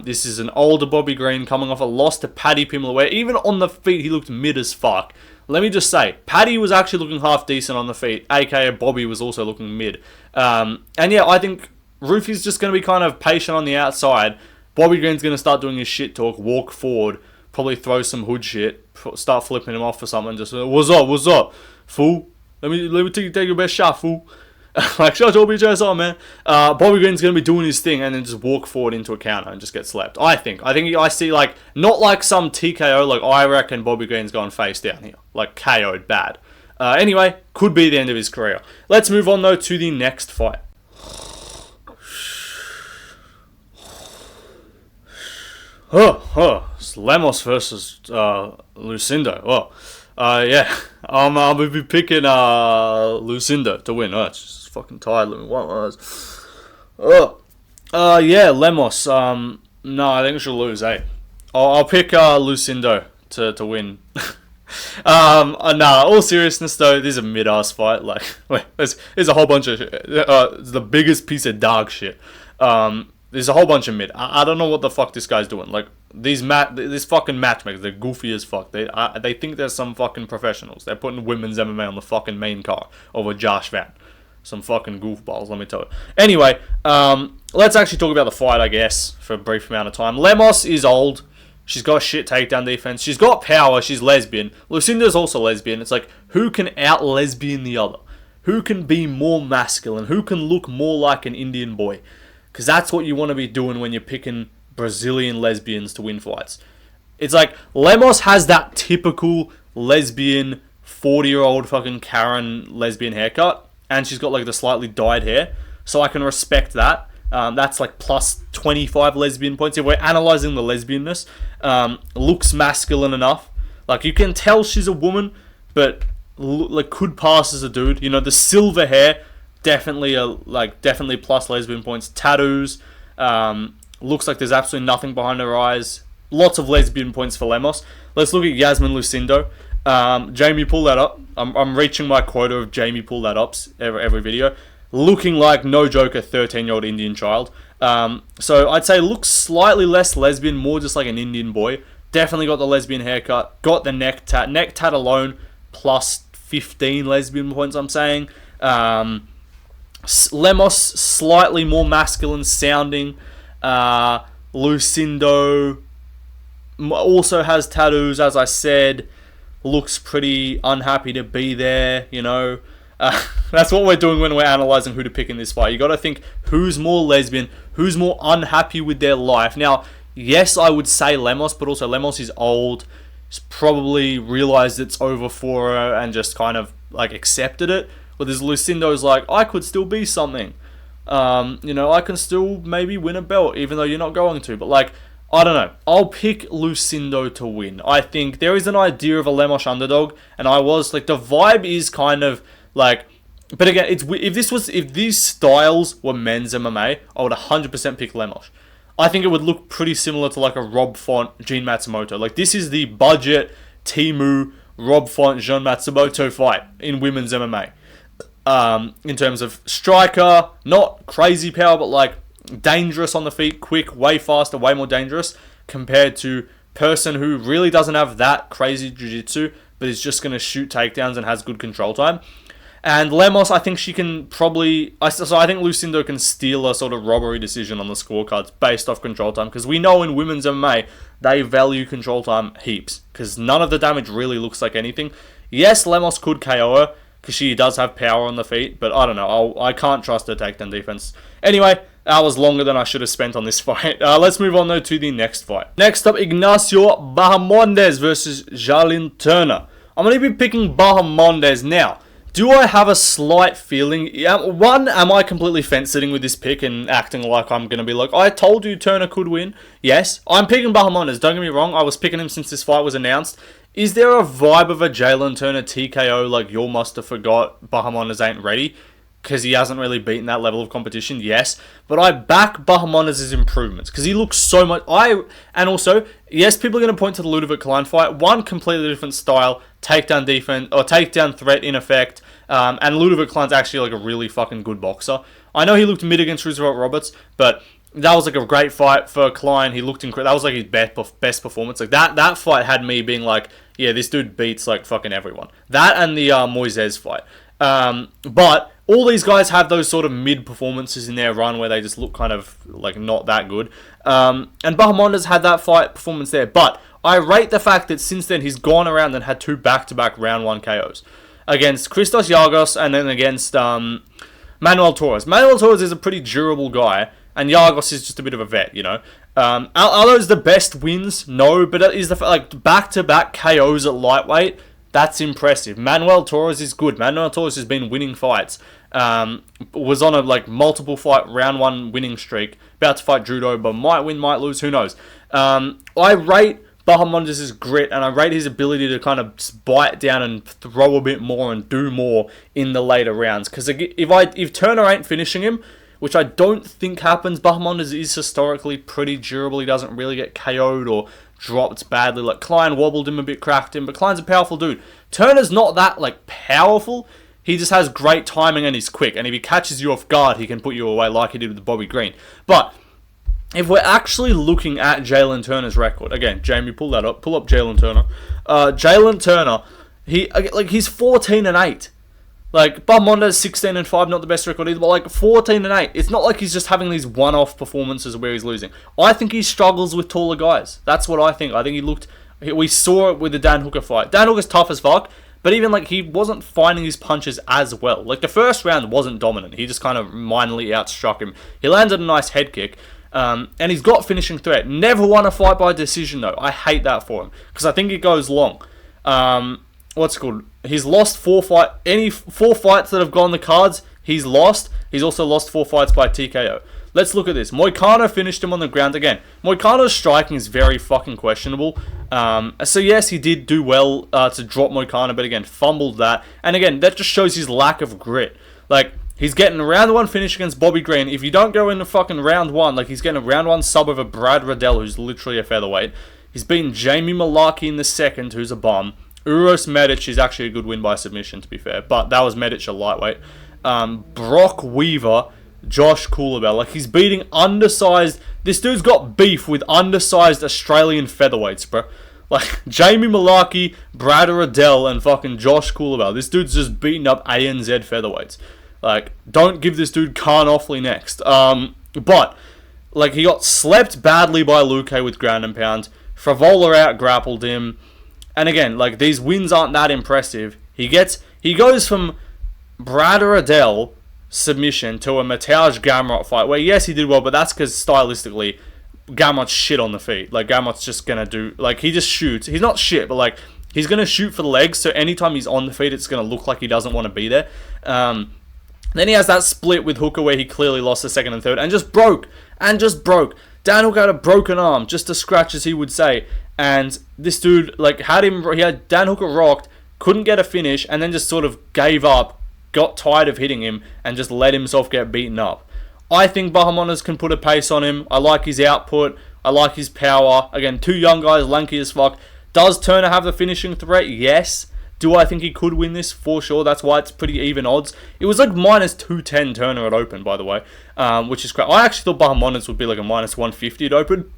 This is an older Bobby Green coming off a loss to Paddy Pimblett, where even on the feet he looked mid as fuck. Let me just say, Paddy was actually looking half decent on the feet, aka Bobby was also looking mid. And yeah, I think Ruffy's just going to be kind of patient on the outside. Bobby Green's going to start doing his shit talk, walk forward, probably throw some hood shit, start flipping him off for something, just what's up, fool? Let me take your best shot, fool. Like, shut your bitch ass up, man. Bobby Green's gonna be doing his thing and then just walk forward into a counter and just get slapped. I see, like, not like some TKO. Like, I reckon Bobby Green's gone face down here, like KO'd bad. Anyway, could be the end of his career. Let's move on though to the next fight. It's Lemos versus Lucindo. Yeah, I'll be picking Lucindo to win. It's just fucking tired. Let me wipe my eyes. Yeah, Lemos. No, I think she'll lose. I'll pick Lucindo to win. Nah. All seriousness though, this is a mid-ass fight. Like, there's a whole bunch of it's the biggest piece of dog shit. There's a whole bunch of mid. I don't know what the fuck this guy's doing. Like, these fucking matchmakers, they're goofy as fuck. They think they're some fucking professionals. They're putting women's MMA on the fucking main card over Josh Van. Some fucking goofballs, let me tell you. Anyway, let's actually talk about the fight, I guess, for a brief amount of time. Lemos is old. She's got shit takedown defense. She's got power. She's lesbian. Lucinda's also lesbian. It's like, who can out-lesbian the other? Who can be more masculine? Who can look more like an Indian boy? Because that's what you want to be doing when you're picking Brazilian lesbians to win fights. It's like, Lemos has that typical lesbian, 40-year-old fucking Karen lesbian haircut. And she's got like the slightly dyed hair. So I can respect that. That's like plus 25 lesbian points. If we're analysing the lesbianness, looks masculine enough. Like, you can tell she's a woman, but like could pass as a dude. You know, the silver hair, definitely plus lesbian points. Tattoos, looks like there's absolutely nothing behind her eyes. Lots of lesbian points for Lemos. Let's look at Yasmin Lucindo. Jamie, pull that up. I'm reaching my quota of Jamie pull that ups every video. Looking like, no joke, a 13-year-old Indian child. So I'd say looks slightly less lesbian, more just like an Indian boy. Definitely got the lesbian haircut. Got the neck tat. Neck tat alone, plus 15 lesbian points, I'm saying. Lemos, slightly more masculine sounding. Lucindo also has tattoos, as I said. Looks pretty unhappy to be there, you know. That's what we're doing when we're analysing who to pick in this fight. You got to think who's more lesbian, who's more unhappy with their life. Now, yes, I would say Lemos, but also Lemos is old. He's probably realised it's over for her and just kind of like accepted it. Whereas Lucindo's like, I could still be something. You know, I can still maybe win a belt, even though you're not going to. But like, I don't know. I'll pick Lucindo to win. I think there is an idea of a Lemos underdog, and I was like, the vibe is kind of like, but again, if these styles were men's MMA, I would 100% pick Lemos. I think it would look pretty similar to like a Rob Font, Gene Matsumoto. Like, this is the budget Timu, Rob Font, Jean Matsumoto fight in women's MMA. In terms of striker, not crazy power, but like dangerous on the feet, quick, way faster, way more dangerous compared to person who really doesn't have that crazy jiu-jitsu, but is just going to shoot takedowns and has good control time. And Lemos, I think she can probably... I think Lucindo can steal a sort of robbery decision on the scorecards based off control time. Because we know in women's MMA, they value control time heaps. Because none of the damage really looks like anything. Yes, Lemos could KO her, because she does have power on the feet. But I don't know. I can't trust her takedown defense. Anyway, that was longer than I should have spent on this fight. Let's move on, though, to the next fight. Next up, Ignacio Bahamondes versus Jalin Turner. I'm going to be picking Bahamondes now. Do I have a slight feeling... One, am I completely fence-sitting with this pick and acting like I'm going to be like, I told you Turner could win? Yes. I'm picking Bahamondes. Don't get me wrong. I was picking him since this fight was announced. Is there a vibe of a Jalin Turner TKO like you must have forgot Bahamondes ain't ready? Because he hasn't really beaten that level of competition, yes. But I back Bahamondes' improvements. Because he looks so much... And also, yes, people are going to point to the Ludovic Klein fight. One completely different style, takedown defense, or takedown threat in effect. And Ludovic Klein's actually like a really fucking good boxer. I know he looked mid against Roosevelt Roberts, but that was like a great fight for Klein. He looked incredible. That was like his best performance. Like that fight had me being like, yeah, this dude beats like fucking everyone. That and the Moises fight. But all these guys have those sort of mid performances in their run where they just look kind of like not that good. And Bahamondes had that fight performance there. But I rate the fact that since then he's gone around and had 2 back-to-back round 1 KOs. Against Christos Yargos and then against Manuel Torres. Manuel Torres is a pretty durable guy, and Yargos is just a bit of a vet, you know. Are those the best wins? No, but is the like back-to-back KOs at lightweight? That's impressive. Manuel Torres is good. Manuel Torres has been winning fights. Was on a like multiple fight round 1 winning streak. About to fight Judo, but might win, might lose. Who knows? I rate Bahamondes' grit, and I rate his ability to kind of bite down and throw a bit more and do more in the later rounds. Because if Turner ain't finishing him, which I don't think happens, Bahamondes is historically pretty durable. He doesn't really get KO'd or dropped badly. Like Klein wobbled him a bit, cracked him, but Klein's a powerful dude. Turner's not that like powerful. He just has great timing and he's quick. And if he catches you off guard, he can put you away like he did with Bobby Green. But if we're actually looking at Jalin Turner's record, again, Jamie, pull that up. Pull up Jalin Turner. Jalin Turner, he's 14-8. Like Bahamondes 16-5, not the best record either, but like 14-8. It's not like he's just having these one-off performances where he's losing. I think he struggles with taller guys. That's what I think. I think we saw it with the Dan Hooker fight. Dan Hooker's tough as fuck, but even like he wasn't finding his punches as well. Like the first round wasn't dominant. He just kind of minorly outstruck him. He landed a nice head kick. And he's got finishing threat. Never won a fight by decision though. I hate that for him because I think it goes long. What's it called? He's lost 4 fights. Any 4 fights that have gone the cards, he's lost. He's also lost 4 fights by TKO. Let's look at this. Moicano finished him on the ground again. Moicano's striking is very fucking questionable. So yes, he did do well to drop Moicano, but again, fumbled that. And again, that just shows his lack of grit. Like, he's getting a round 1 finish against Bobby Green. If you don't go into fucking round 1, like he's getting a round 1 sub of a Brad Riddell, who's literally a featherweight. He's beaten Jamie Malarkey in the second, who's a bum. Uros Medic is actually a good win by submission, to be fair. But that was Medic a lightweight. Brock Weaver, Josh Kulabel. Like, he's beating undersized... This dude's got beef with undersized Australian featherweights, bro. Like, Jamie Malarkey, Brad Riddell, and fucking Josh Kulabel. This dude's just beating up ANZ featherweights. Like, don't give this dude Khan Offley next. But, like, he got slept badly by Luque with ground and pound. Fravola out-grappled him. And again, like, these wins aren't that impressive. He goes from Brad Riddell submission to a Mateusz Gamrot fight, where yes, he did well, but that's because stylistically, Gamrot's shit on the feet. Like, Gamrot's just gonna do, like, he just shoots. He's not shit, but like, he's gonna shoot for the legs, so anytime he's on the feet, it's gonna look like he doesn't want to be there. Then he has that split with Hooker where he clearly lost the second and third, and just broke. Dan Hooker had a broken arm, just a scratch, as he would say, and this dude, like, he had Dan Hooker rocked, couldn't get a finish, and then just sort of gave up, got tired of hitting him, and just let himself get beaten up. I think Bahamondes can put a pace on him. I like his output. I like his power. Again, two young guys, lanky as fuck. Does Turner have the finishing threat? Yes. Do I think he could win this? For sure. That's why it's pretty even odds. It was like minus 210 Turner at open, by the way, which is great. I actually thought Bahamondes would be like a minus 150 at open,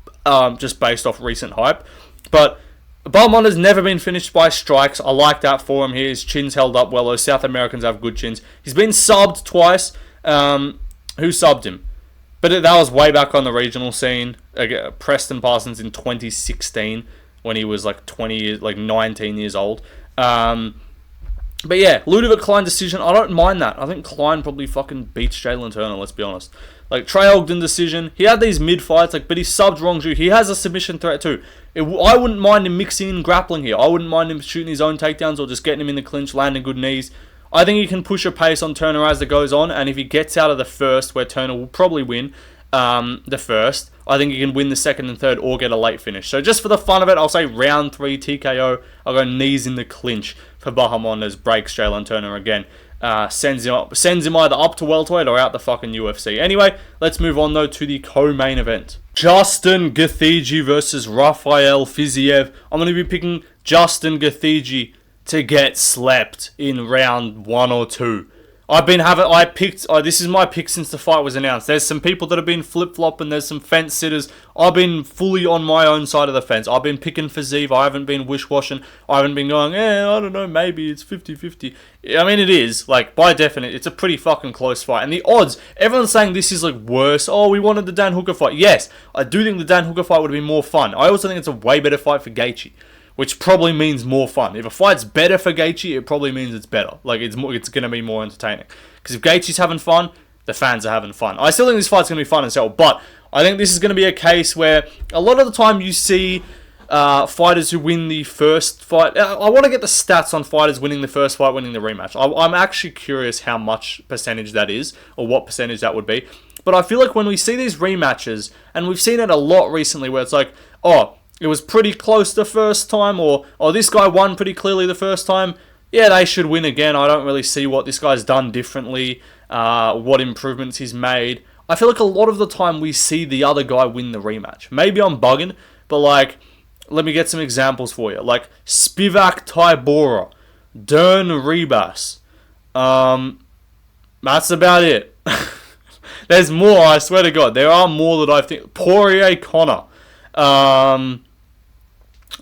just based off recent hype. But Bahamondes never been finished by strikes. I like that for him here. His chin's held up well. Those South Americans have good chins. He's been subbed twice. Who subbed him? But that was way back on the regional scene. Preston Parsons in 2016 when he was like 19 years old. But yeah, Ludovic Klein decision. I don't mind that. I think Klein probably fucking beats Jalen Turner, let's be honest. Like, Trey Ogden decision. He had these mid-fights, like, but he subbed Rongju. He has a submission threat too. I wouldn't mind him mixing in grappling here. I wouldn't mind him shooting his own takedowns or just getting him in the clinch, landing good knees. I think he can push a pace on Turner as it goes on, and if he gets out of the first, where Turner will probably win the first, I think he can win the second and third or get a late finish. So just for the fun of it, I'll say round 3 TKO. I'll go knees in the clinch for Bahamondes, breaks Jalen Turner again. Sends him either up to welterweight or out the fucking UFC. Anyway, let's move on though to the co-main event. Justin Gaethje versus Rafael Fiziev. I'm going to be picking Justin Gaethje to get slept in round 1 or 2. This is my pick since the fight was announced. There's some people that have been flip-flopping, there's some fence sitters. I've been fully on my own side of the fence. I've been picking Fiziev, I haven't been wish-washing. I haven't been going, I don't know, maybe it's 50-50. I mean, it is, like, by definite, it's a pretty fucking close fight. And the odds, everyone's saying this is, like, worse. Oh, we wanted the Dan Hooker fight. Yes, I do think the Dan Hooker fight would have been more fun. I also think it's a way better fight for Gaethje, which probably means more fun. If a fight's better for Gaethje, it probably means it's better. Like, it's going to be more entertaining. Because if Gaethje's having fun, the fans are having fun. I still think this fight's going to be fun and settle, but I think this is going to be a case where a lot of the time you see fighters who win the first fight. I want to get the stats on fighters winning the first fight, winning the rematch. I'm actually curious how much percentage that is, or what percentage that would be. But I feel like when we see these rematches, and we've seen it a lot recently, where it's like, it was pretty close the first time, or this guy won pretty clearly the first time. Yeah, they should win again. I don't really see what this guy's done differently, what improvements he's made. I feel like a lot of the time we see the other guy win the rematch. Maybe I'm bugging, but like, let me get some examples for you. Like Spivak Tybura, Dern Rebus. That's about it. There's more, I swear to God. There are more that I think. Poirier Connor.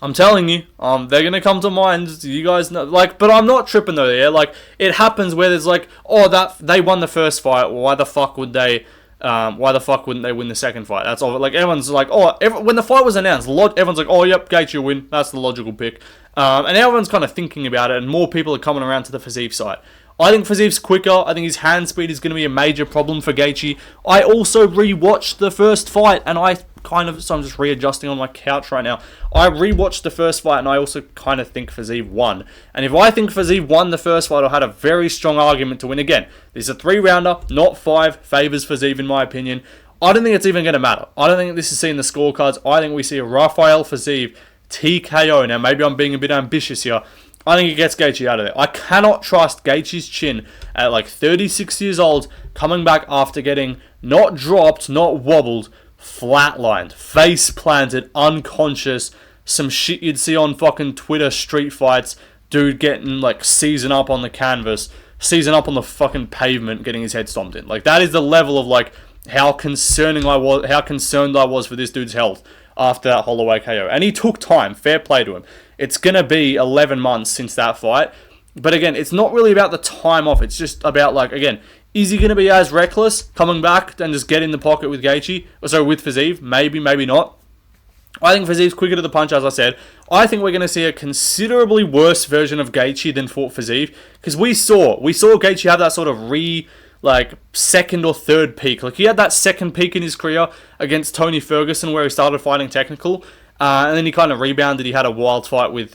I'm telling you, they're going to come to mind. You guys know, like, but I'm not tripping though, yeah? Like, it happens where there's like, that they won the first fight, why the fuck wouldn't they win the second fight? That's all. Like, everyone's like, when the fight was announced, everyone's like, yep, Gaethje will win. That's the logical pick. And everyone's kind of thinking about it, and more people are coming around to the Fiziev side. I think Fiziev's quicker. I think his hand speed is going to be a major problem for Gaethje. I also rewatched the first fight, and so I'm just readjusting on my couch right now. I rewatched the first fight, and I also kind of think Fiziev won. And if I think Fiziev won the first fight, I had a very strong argument to win again. This is a 3-rounder, not 5. Favors Fiziev in my opinion. I don't think it's even going to matter. I don't think this is seeing the scorecards. I think we see a Rafael Fiziev TKO. Now, maybe I'm being a bit ambitious here. I think he gets Gaethje out of there. I cannot trust Gaethje's chin at like 36 years old, coming back after getting not dropped, not wobbled, flatlined, face planted, unconscious, some shit you'd see on fucking Twitter street fights, dude getting like seasoned up on the canvas, season up on the fucking pavement getting his head stomped in. Like, that is the level of, like, how concerned I was for this dude's health after that Holloway KO. And he took time. Fair play to him. It's going to be 11 months since that fight. But again, it's not really about the time off. It's just about, like, again, is he going to be as reckless coming back and just get in the pocket with Gaethje? Or sorry, with Fiziev? Maybe, maybe not. I think Fiziev's quicker to the punch, as I said. I think we're going to see a considerably worse version of Gaethje than fought Fiziev. Because we saw Gaethje have that sort of second or third peak. Like, he had that second peak in his career against Tony Ferguson where he started fighting technical. And then he kind of rebounded. He had a wild fight with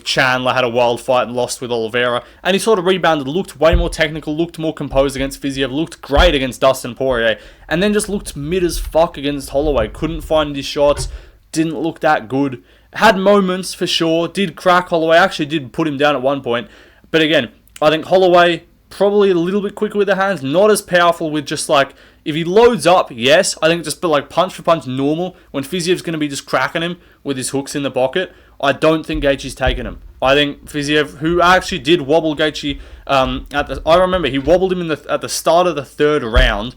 Chandler, had a wild fight and lost with Oliveira. And he sort of rebounded, looked way more technical, looked more composed against Fiziev, looked great against Dustin Poirier, and then just looked mid as fuck against Holloway. Couldn't find his shots, didn't look that good. Had moments for sure, did crack Holloway, actually did put him down at one point. But again, I think Holloway probably a little bit quicker with the hands, not as powerful with just like, if he loads up, yes, I think just like punch for punch normal, when Fiziev's going to be just cracking him with his hooks in the pocket, I don't think Gaethje's taking him. I think Fiziev, who actually did wobble Gaethje, I remember he wobbled him at the start of the third round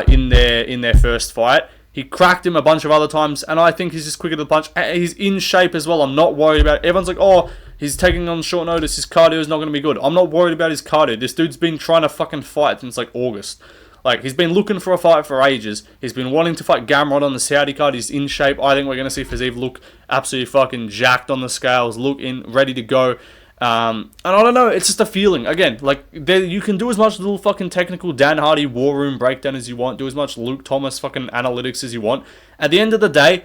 in their first fight. He cracked him a bunch of other times, and I think he's just quicker to the punch. He's in shape as well. I'm not worried about it. Everyone's like, oh, he's taking on short notice. His cardio is not going to be good. I'm not worried about his cardio. This dude's been trying to fucking fight since like August. Like, he's been looking for a fight for ages. He's been wanting to fight Gamrot on the Saudi card. He's in shape. I think we're going to see Fiziev look absolutely fucking jacked on the scales, look in, ready to go. And I don't know, it's just a feeling. Again, like, you can do as much little fucking technical Dan Hardy war room breakdown as you want, do as much Luke Thomas fucking analytics as you want. At the end of the day,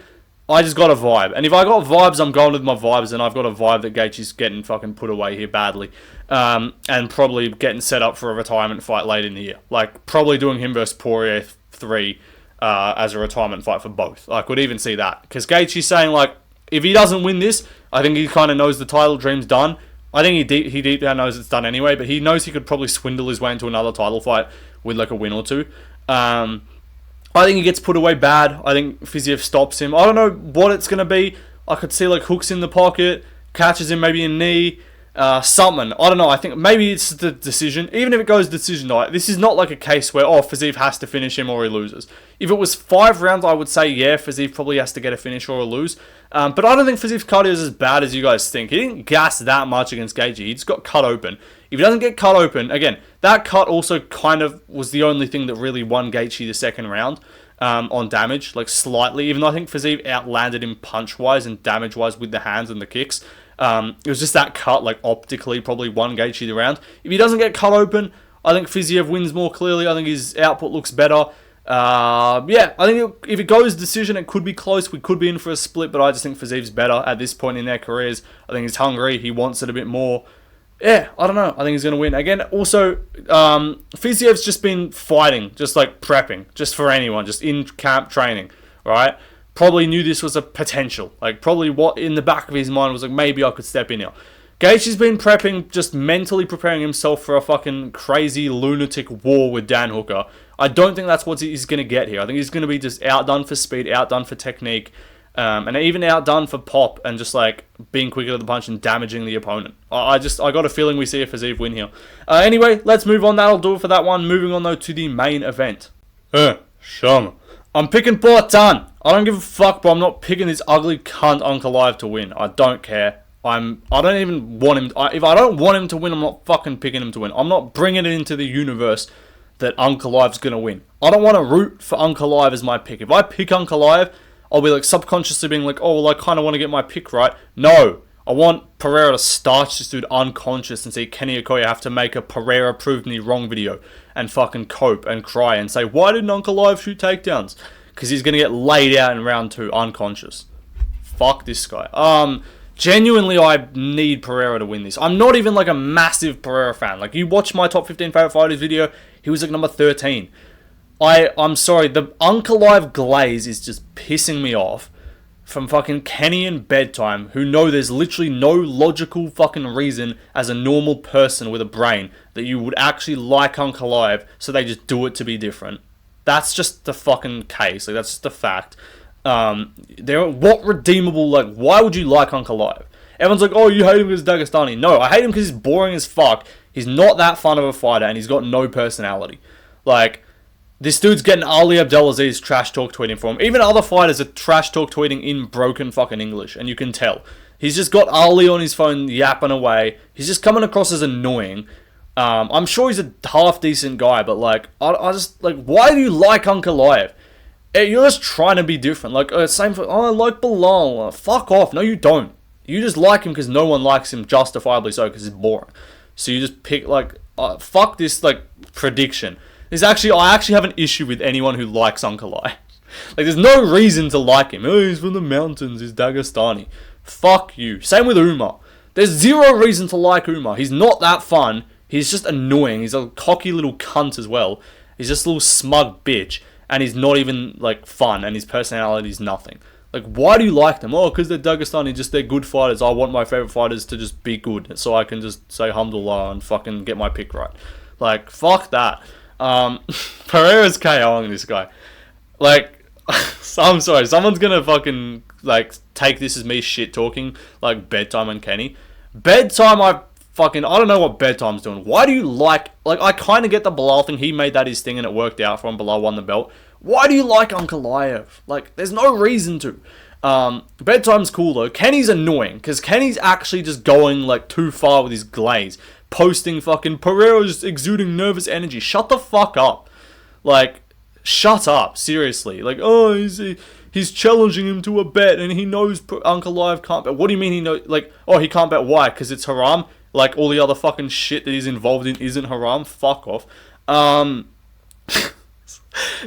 I just got a vibe. And if I got vibes, I'm going with my vibes, and I've got a vibe that Gaethje's getting fucking put away here badly. And probably getting set up for a retirement fight late in the year. Like, probably doing him versus Poirier 3 as a retirement fight for both. I could even see that. Because Gaethje's saying, like, if he doesn't win this, I think he kind of knows the title dream's done. I think he deep down knows it's done anyway, but he knows he could probably swindle his way into another title fight with, like, a win or two. I think he gets put away bad. I think Fiziev stops him. I don't know what it's going to be. I could see, like, hooks in the pocket, catches him maybe a knee, something. I don't know. I think maybe it's the decision. Even if it goes decision night, this is not like a case where, oh, Fiziev has to finish him or he loses. If it was 5 rounds, I would say, yeah, Fiziev probably has to get a finish or a lose. But I don't think Fiziev's cardio is as bad as you guys think. He didn't gas that much against Gaethje. He just got cut open. If he doesn't get cut open, again, that cut also kind of was the only thing that really won Gaethje the second round on damage, like slightly. Even though I think Fiziev outlanded him punch-wise and damage-wise with the hands and the kicks. It was just that cut, like optically, probably won Gaethje the round. If he doesn't get cut open, I think Fiziev wins more clearly. I think his output looks better. Yeah, I think if it goes decision, it could be close. We could be in for a split, but I just think Fiziev's better at this point in their careers. I think he's hungry. He wants it a bit more. Yeah, I don't know. I think he's going to win. Again, also, Fiziev's just been fighting, just like prepping, just for anyone, just in camp training, right? Probably knew this was a potential. Like, probably what in the back of his mind was like, maybe I could step in here. Gaethje's been prepping, just mentally preparing himself for a fucking crazy lunatic war with Dan Hooker. I don't think that's what he's going to get here. I think he's going to be just outdone for speed, outdone for technique, and even outdone for pop and just like being quicker to the punch and damaging the opponent. I got a feeling we see a Fiziev win here. Anyway, let's move on. That'll do it for that one. Moving on though to the main event. Shum. I'm picking Portan. I don't give a fuck, but I'm not picking this ugly cunt Ankalaev to win. I don't care. I don't even want him. If I don't want him to win, I'm not fucking picking him to win. I'm not bringing it into the universe that Ankalaev's going to win. I don't want to root for Ankalaev as my pick. If I pick Ankalaev, I'll be like subconsciously being like, oh, well, I kind of want to get my pick right. No. I want Pereira to starch this dude unconscious and see Kenny Okoye have to make a Pereira proved me wrong video and fucking cope and cry and say, why didn't Ankalaev shoot takedowns? Because he's going to get laid out in round 2 unconscious. Fuck this guy. Genuinely, I need Pereira to win this. I'm not even like a massive Pereira fan. Like, you watch my top 15 favorite fighters video, he was like number 13. I'm sorry, the Ankalaev glaze is just pissing me off from fucking Kenny and Bedtime, who know there's literally no logical fucking reason as a normal person with a brain that you would actually like Ankalaev, so they just do it to be different. That's just the fucking case. Like, that's just the fact. What redeemable, like, why would you like Ankalaev? Everyone's like, oh, you hate him because he's Dagestani. No, I hate him because he's boring as fuck. He's not that fun of a fighter, and he's got no personality. Like, this dude's getting Ali Abdelaziz trash talk tweeting for him. Even other fighters are trash talk tweeting in broken fucking English, and you can tell. He's just got Ali on his phone yapping away. He's just coming across as annoying. I'm sure he's a half decent guy, but like, I just like, why do you like Ankalaev? You're just trying to be different. Like, same for, I like Bilal. Fuck off. No, you don't. You just like him because no one likes him, justifiably so, because he's boring. So you just pick, like, fuck this, like, prediction. I actually have an issue with anyone who likes Ankalaev. Like, there's no reason to like him. Oh, he's from the mountains, he's Dagestani. Fuck you. Same with Umar. There's zero reason to like Umar. He's not that fun. He's just annoying. He's a cocky little cunt as well. He's just a little smug bitch. And he's not even, like, fun. And his personality is nothing. Like, why do you like them? Oh, because they're Dagestani, they're good fighters. I want my favourite fighters to just be good. So I can just say Alhamdulillah and fucking get my pick right. Like, fuck that. Pereira's KOing this guy. Like, I'm sorry. Someone's gonna fucking, like, take this as me shit talking, like, Bedtime and Kenny. Bedtime, I don't know what Bedtime's doing. Why do you like, I kind of get the Bilal thing. He made that his thing and it worked out for him. Bilal won the belt. Why do you like Ankalaev? Like, there's no reason to. Bedtime's cool, though. Kenny's annoying, because Kenny's actually just going, like, too far with his glaze. Posting fucking, Pereira's exuding nervous energy. Shut the fuck up. Like, shut up. Seriously. Like, oh, he's challenging him to a bet, and he knows Ankalaev can't bet. What do you mean he knows? Like, oh, he can't bet. Why? Because it's haram? Like, all the other fucking shit that he's involved in isn't haram? Fuck off.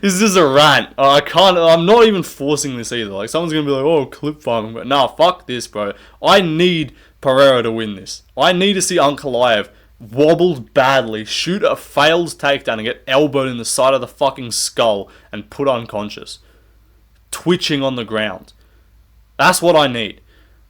This is a rant. I'm not even forcing this either. Like, someone's gonna be like, oh, clip farming. But nah, fuck this, bro. I need Pereira to win this. I need to see Ankalaev wobble badly, shoot a failed takedown, and get elbowed in the side of the fucking skull and put unconscious. Twitching on the ground. That's what I need.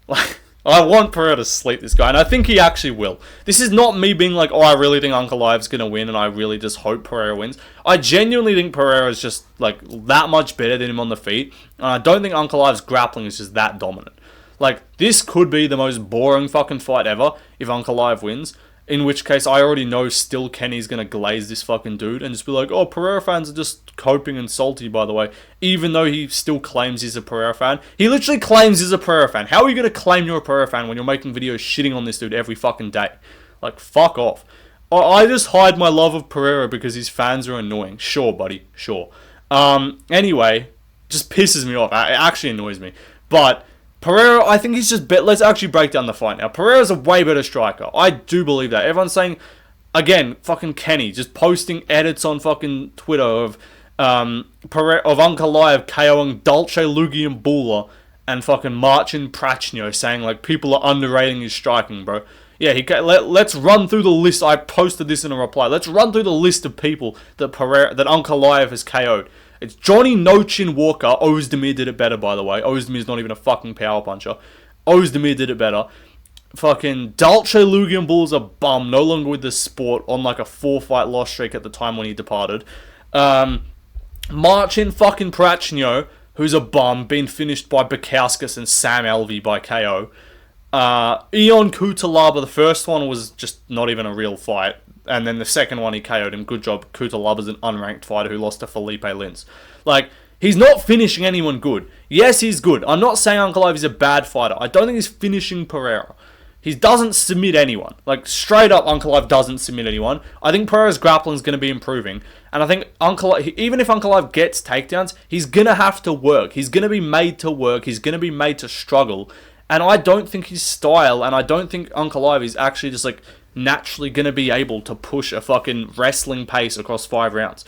Like, I want Pereira to sleep this guy, and I think he actually will. This is not me being like, oh, I really think Ankalaev's going to win, and I really just hope Pereira wins. I genuinely think Pereira is just, like, that much better than him on the feet, and I don't think Ankalaev's grappling is just that dominant. Like, this could be the most boring fucking fight ever if Ankalaev wins, in which case I already know still Kenny's going to glaze this fucking dude and just be like, oh, Pereira fans are just coping and salty, by the way, even though he still claims he's a Pereira fan. He literally claims he's a Pereira fan. How are you going to claim you're a Pereira fan when you're making videos shitting on this dude every fucking day? Like, fuck off. I just hide my love of Pereira because his fans are annoying. Sure, buddy, sure. Anyway, just pisses me off. It actually annoys me. But Pereira, I think he's just better. Let's actually break down the fight now. Pereira's a way better striker. I do believe that. Everyone's saying, again, fucking Kenny, just posting edits on fucking Twitter of Ankalaev KOing Dolce, Lugi, and Bula, and fucking Marcin Prachnio saying, like, people are underrating his striking, bro. Yeah, let's run through the list. I posted this in a reply. Let's run through the list of people that Ankalaev has KO'd. It's Johnny No Chin Walker. Ozdemir did it better, by the way. Ozdemir's not even a fucking power puncher. Ozdemir did it better. Fucking Dolce Lugian Bull's a bum, no longer with the sport, on like a 4-fight loss streak at the time when he departed. Marcin fucking Prachnio, who's a bum, being finished by Bukowskis and Sam Alvey by KO. Ion Kutalaba, the first one was just not even a real fight. And then the second one, he KO'd him. Good job. Kutalaba's an unranked fighter who lost to Felipe Lins. Like, he's not finishing anyone good. Yes, he's good. I'm not saying Ankalaev is a bad fighter. I don't think he's finishing Pereira. He doesn't submit anyone. Like, straight up, Ankalaev doesn't submit anyone. I think Pereira's grappling is going to be improving. And I think Ankalaev, even if Ankalaev gets takedowns, he's going to have to work. He's going to be made to work. He's going to be made to struggle. And I don't think his style, and I don't think Ankalaev is actually just, like, naturally going to be able to push a fucking wrestling pace across 5 rounds.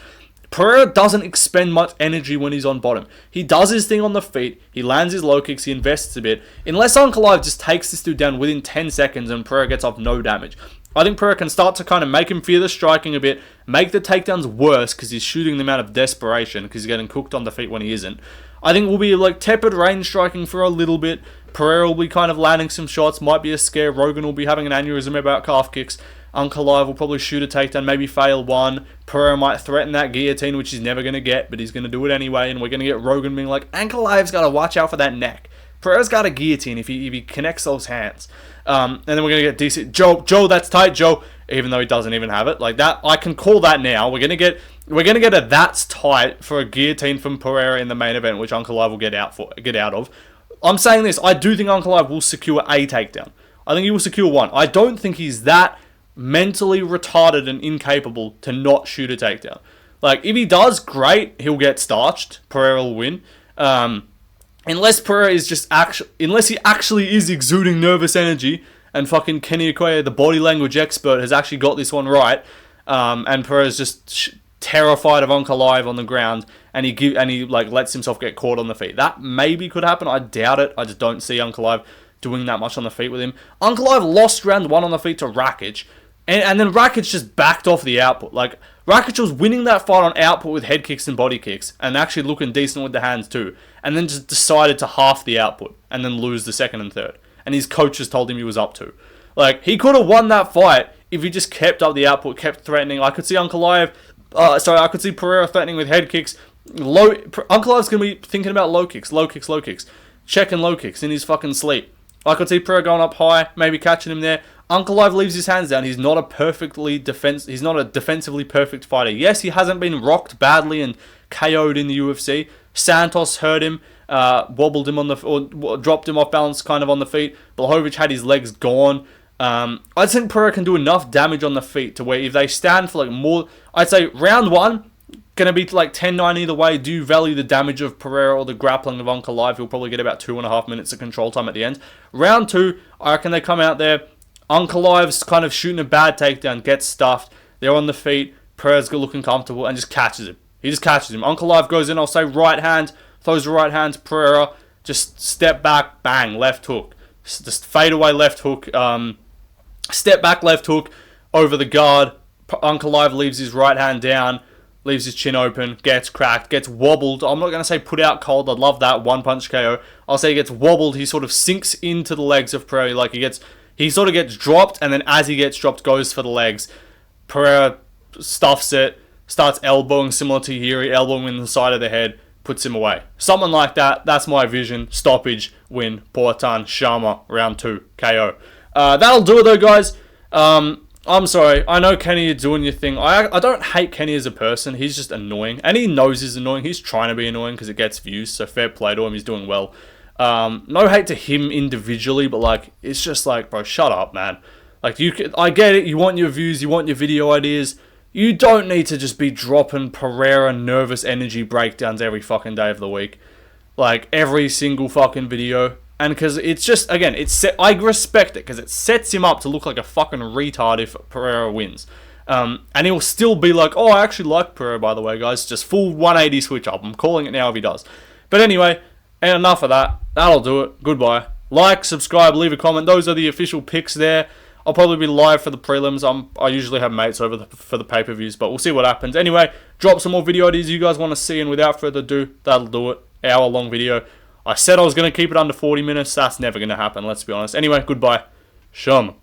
Pereira doesn't expend much energy when he's on bottom. He does his thing on the feet, he lands his low kicks, he invests a bit. Unless Ankalaev just takes this dude down within 10 seconds and Pereira gets off no damage. I think Pereira can start to kind of make him fear the striking a bit, make the takedowns worse because he's shooting them out of desperation because he's getting cooked on the feet when he isn't. I think we'll be like tepid range striking for a little bit. Pereira will be kind of landing some shots, might be a scare. Rogan will be having an aneurysm about calf kicks. Ankalaev will probably shoot a takedown, maybe fail one. Pereira might threaten that guillotine, which he's never going to get, but he's going to do it anyway. And we're going to get Rogan being like, Ankalaev's got to watch out for that neck. Pereira's got a guillotine if he connects those hands. And then we're going to get decent. Joe, that's tight, Joe. Even though he doesn't even have it. Like that, I can call that now. We're going to get a that's tight for a guillotine from Pereira in the main event, which Ankalaev will get out of. I'm saying this. I do think Ankalaev will secure a takedown. I think he will secure one. I don't think he's that mentally retarded and incapable to not shoot a takedown. Like, if he does, great. He'll get starched. Pereira will win. Unless Pereira is unless he actually is exuding nervous energy, and fucking Kenny Okoye, the body language expert, has actually got this one right, and Pereira's just terrified of Ankalaev on the ground, and he like lets himself get caught on the feet. That maybe could happen. I doubt it. I just don't see Ankalaev doing that much on the feet with him. Ankalaev lost round 1 on the feet to Rakic, and then Rakic just backed off the output. Like, Rakic was winning that fight on output with head kicks and body kicks, and actually looking decent with the hands too, and then just decided to half the output, and then lose the second and third. And his coaches told him he was up to. Like, he could have won that fight if he just kept up the output, kept threatening. I could see I could see Pereira threatening with head kicks. Ankalaev's going to be thinking about low kicks, checking low kicks in his fucking sleep. I could see Pereira going up high, maybe catching him there. Ankalaev leaves his hands down. He's not he's not a defensively perfect fighter. Yes, he hasn't been rocked badly and KO'd in the UFC. Santos hurt him, wobbled him or dropped him off balance kind of on the feet. Blachowicz had his legs gone. I think Pereira can do enough damage on the feet to where if they stand for like more, I'd say round 1, going to be like 10-9 either way. Do you value the damage of Pereira or the grappling of Ankalaev? He'll probably get about 2.5 minutes of control time at the end. Round 2, I reckon they come out there. Ankalaev's kind of shooting a bad takedown, gets stuffed. They're on the feet. Pereira's looking comfortable and just catches him. He just catches him. Ankalaev goes in, I'll say right hand, throws the right hand to Pereira. Just step back, bang, left hook. Just fade away left hook. Step back left hook over the guard. Ankalaev leaves his right hand down, leaves his chin open, gets cracked, gets wobbled. I'm not going to say put out cold. I'd love that. One punch KO. I'll say he gets wobbled. He sort of sinks into the legs of Pereira. Like he sort of gets dropped, and then as he gets dropped, goes for the legs. Pereira stuffs it, starts elbowing similar to Yuri, elbowing in the side of the head, puts him away. Something like that. That's my vision. Stoppage, win, Poatan, Sharma, round 2, KO. That'll do it though, guys. I'm sorry. I know Kenny, you're doing your thing. I don't hate Kenny as a person. He's just annoying. And he knows he's annoying. He's trying to be annoying because it gets views. So fair play to him. He's doing well. No hate to him individually, but like, it's just like, bro, shut up, man. Like, I get it. You want your views. You want your video ideas. You don't need to just be dropping Pereira nervous energy breakdowns every fucking day of the week. Like, every single fucking video. And because it's just, again, I respect it because it sets him up to look like a fucking retard if Pereira wins. And he'll still be like, oh, I actually like Pereira, by the way, guys. Just full 180 switch up. I'm calling it now if he does. But anyway, and enough of that. That'll do it. Goodbye. Like, subscribe, leave a comment. Those are the official picks there. I'll probably be live for the prelims. I usually have mates over for the pay-per-views, but we'll see what happens. Anyway, drop some more video ideas you guys want to see, and without further ado, that'll do it. Hour-long video. I said I was going to keep it under 40 minutes. That's never going to happen, let's be honest. Anyway, goodbye. Shum.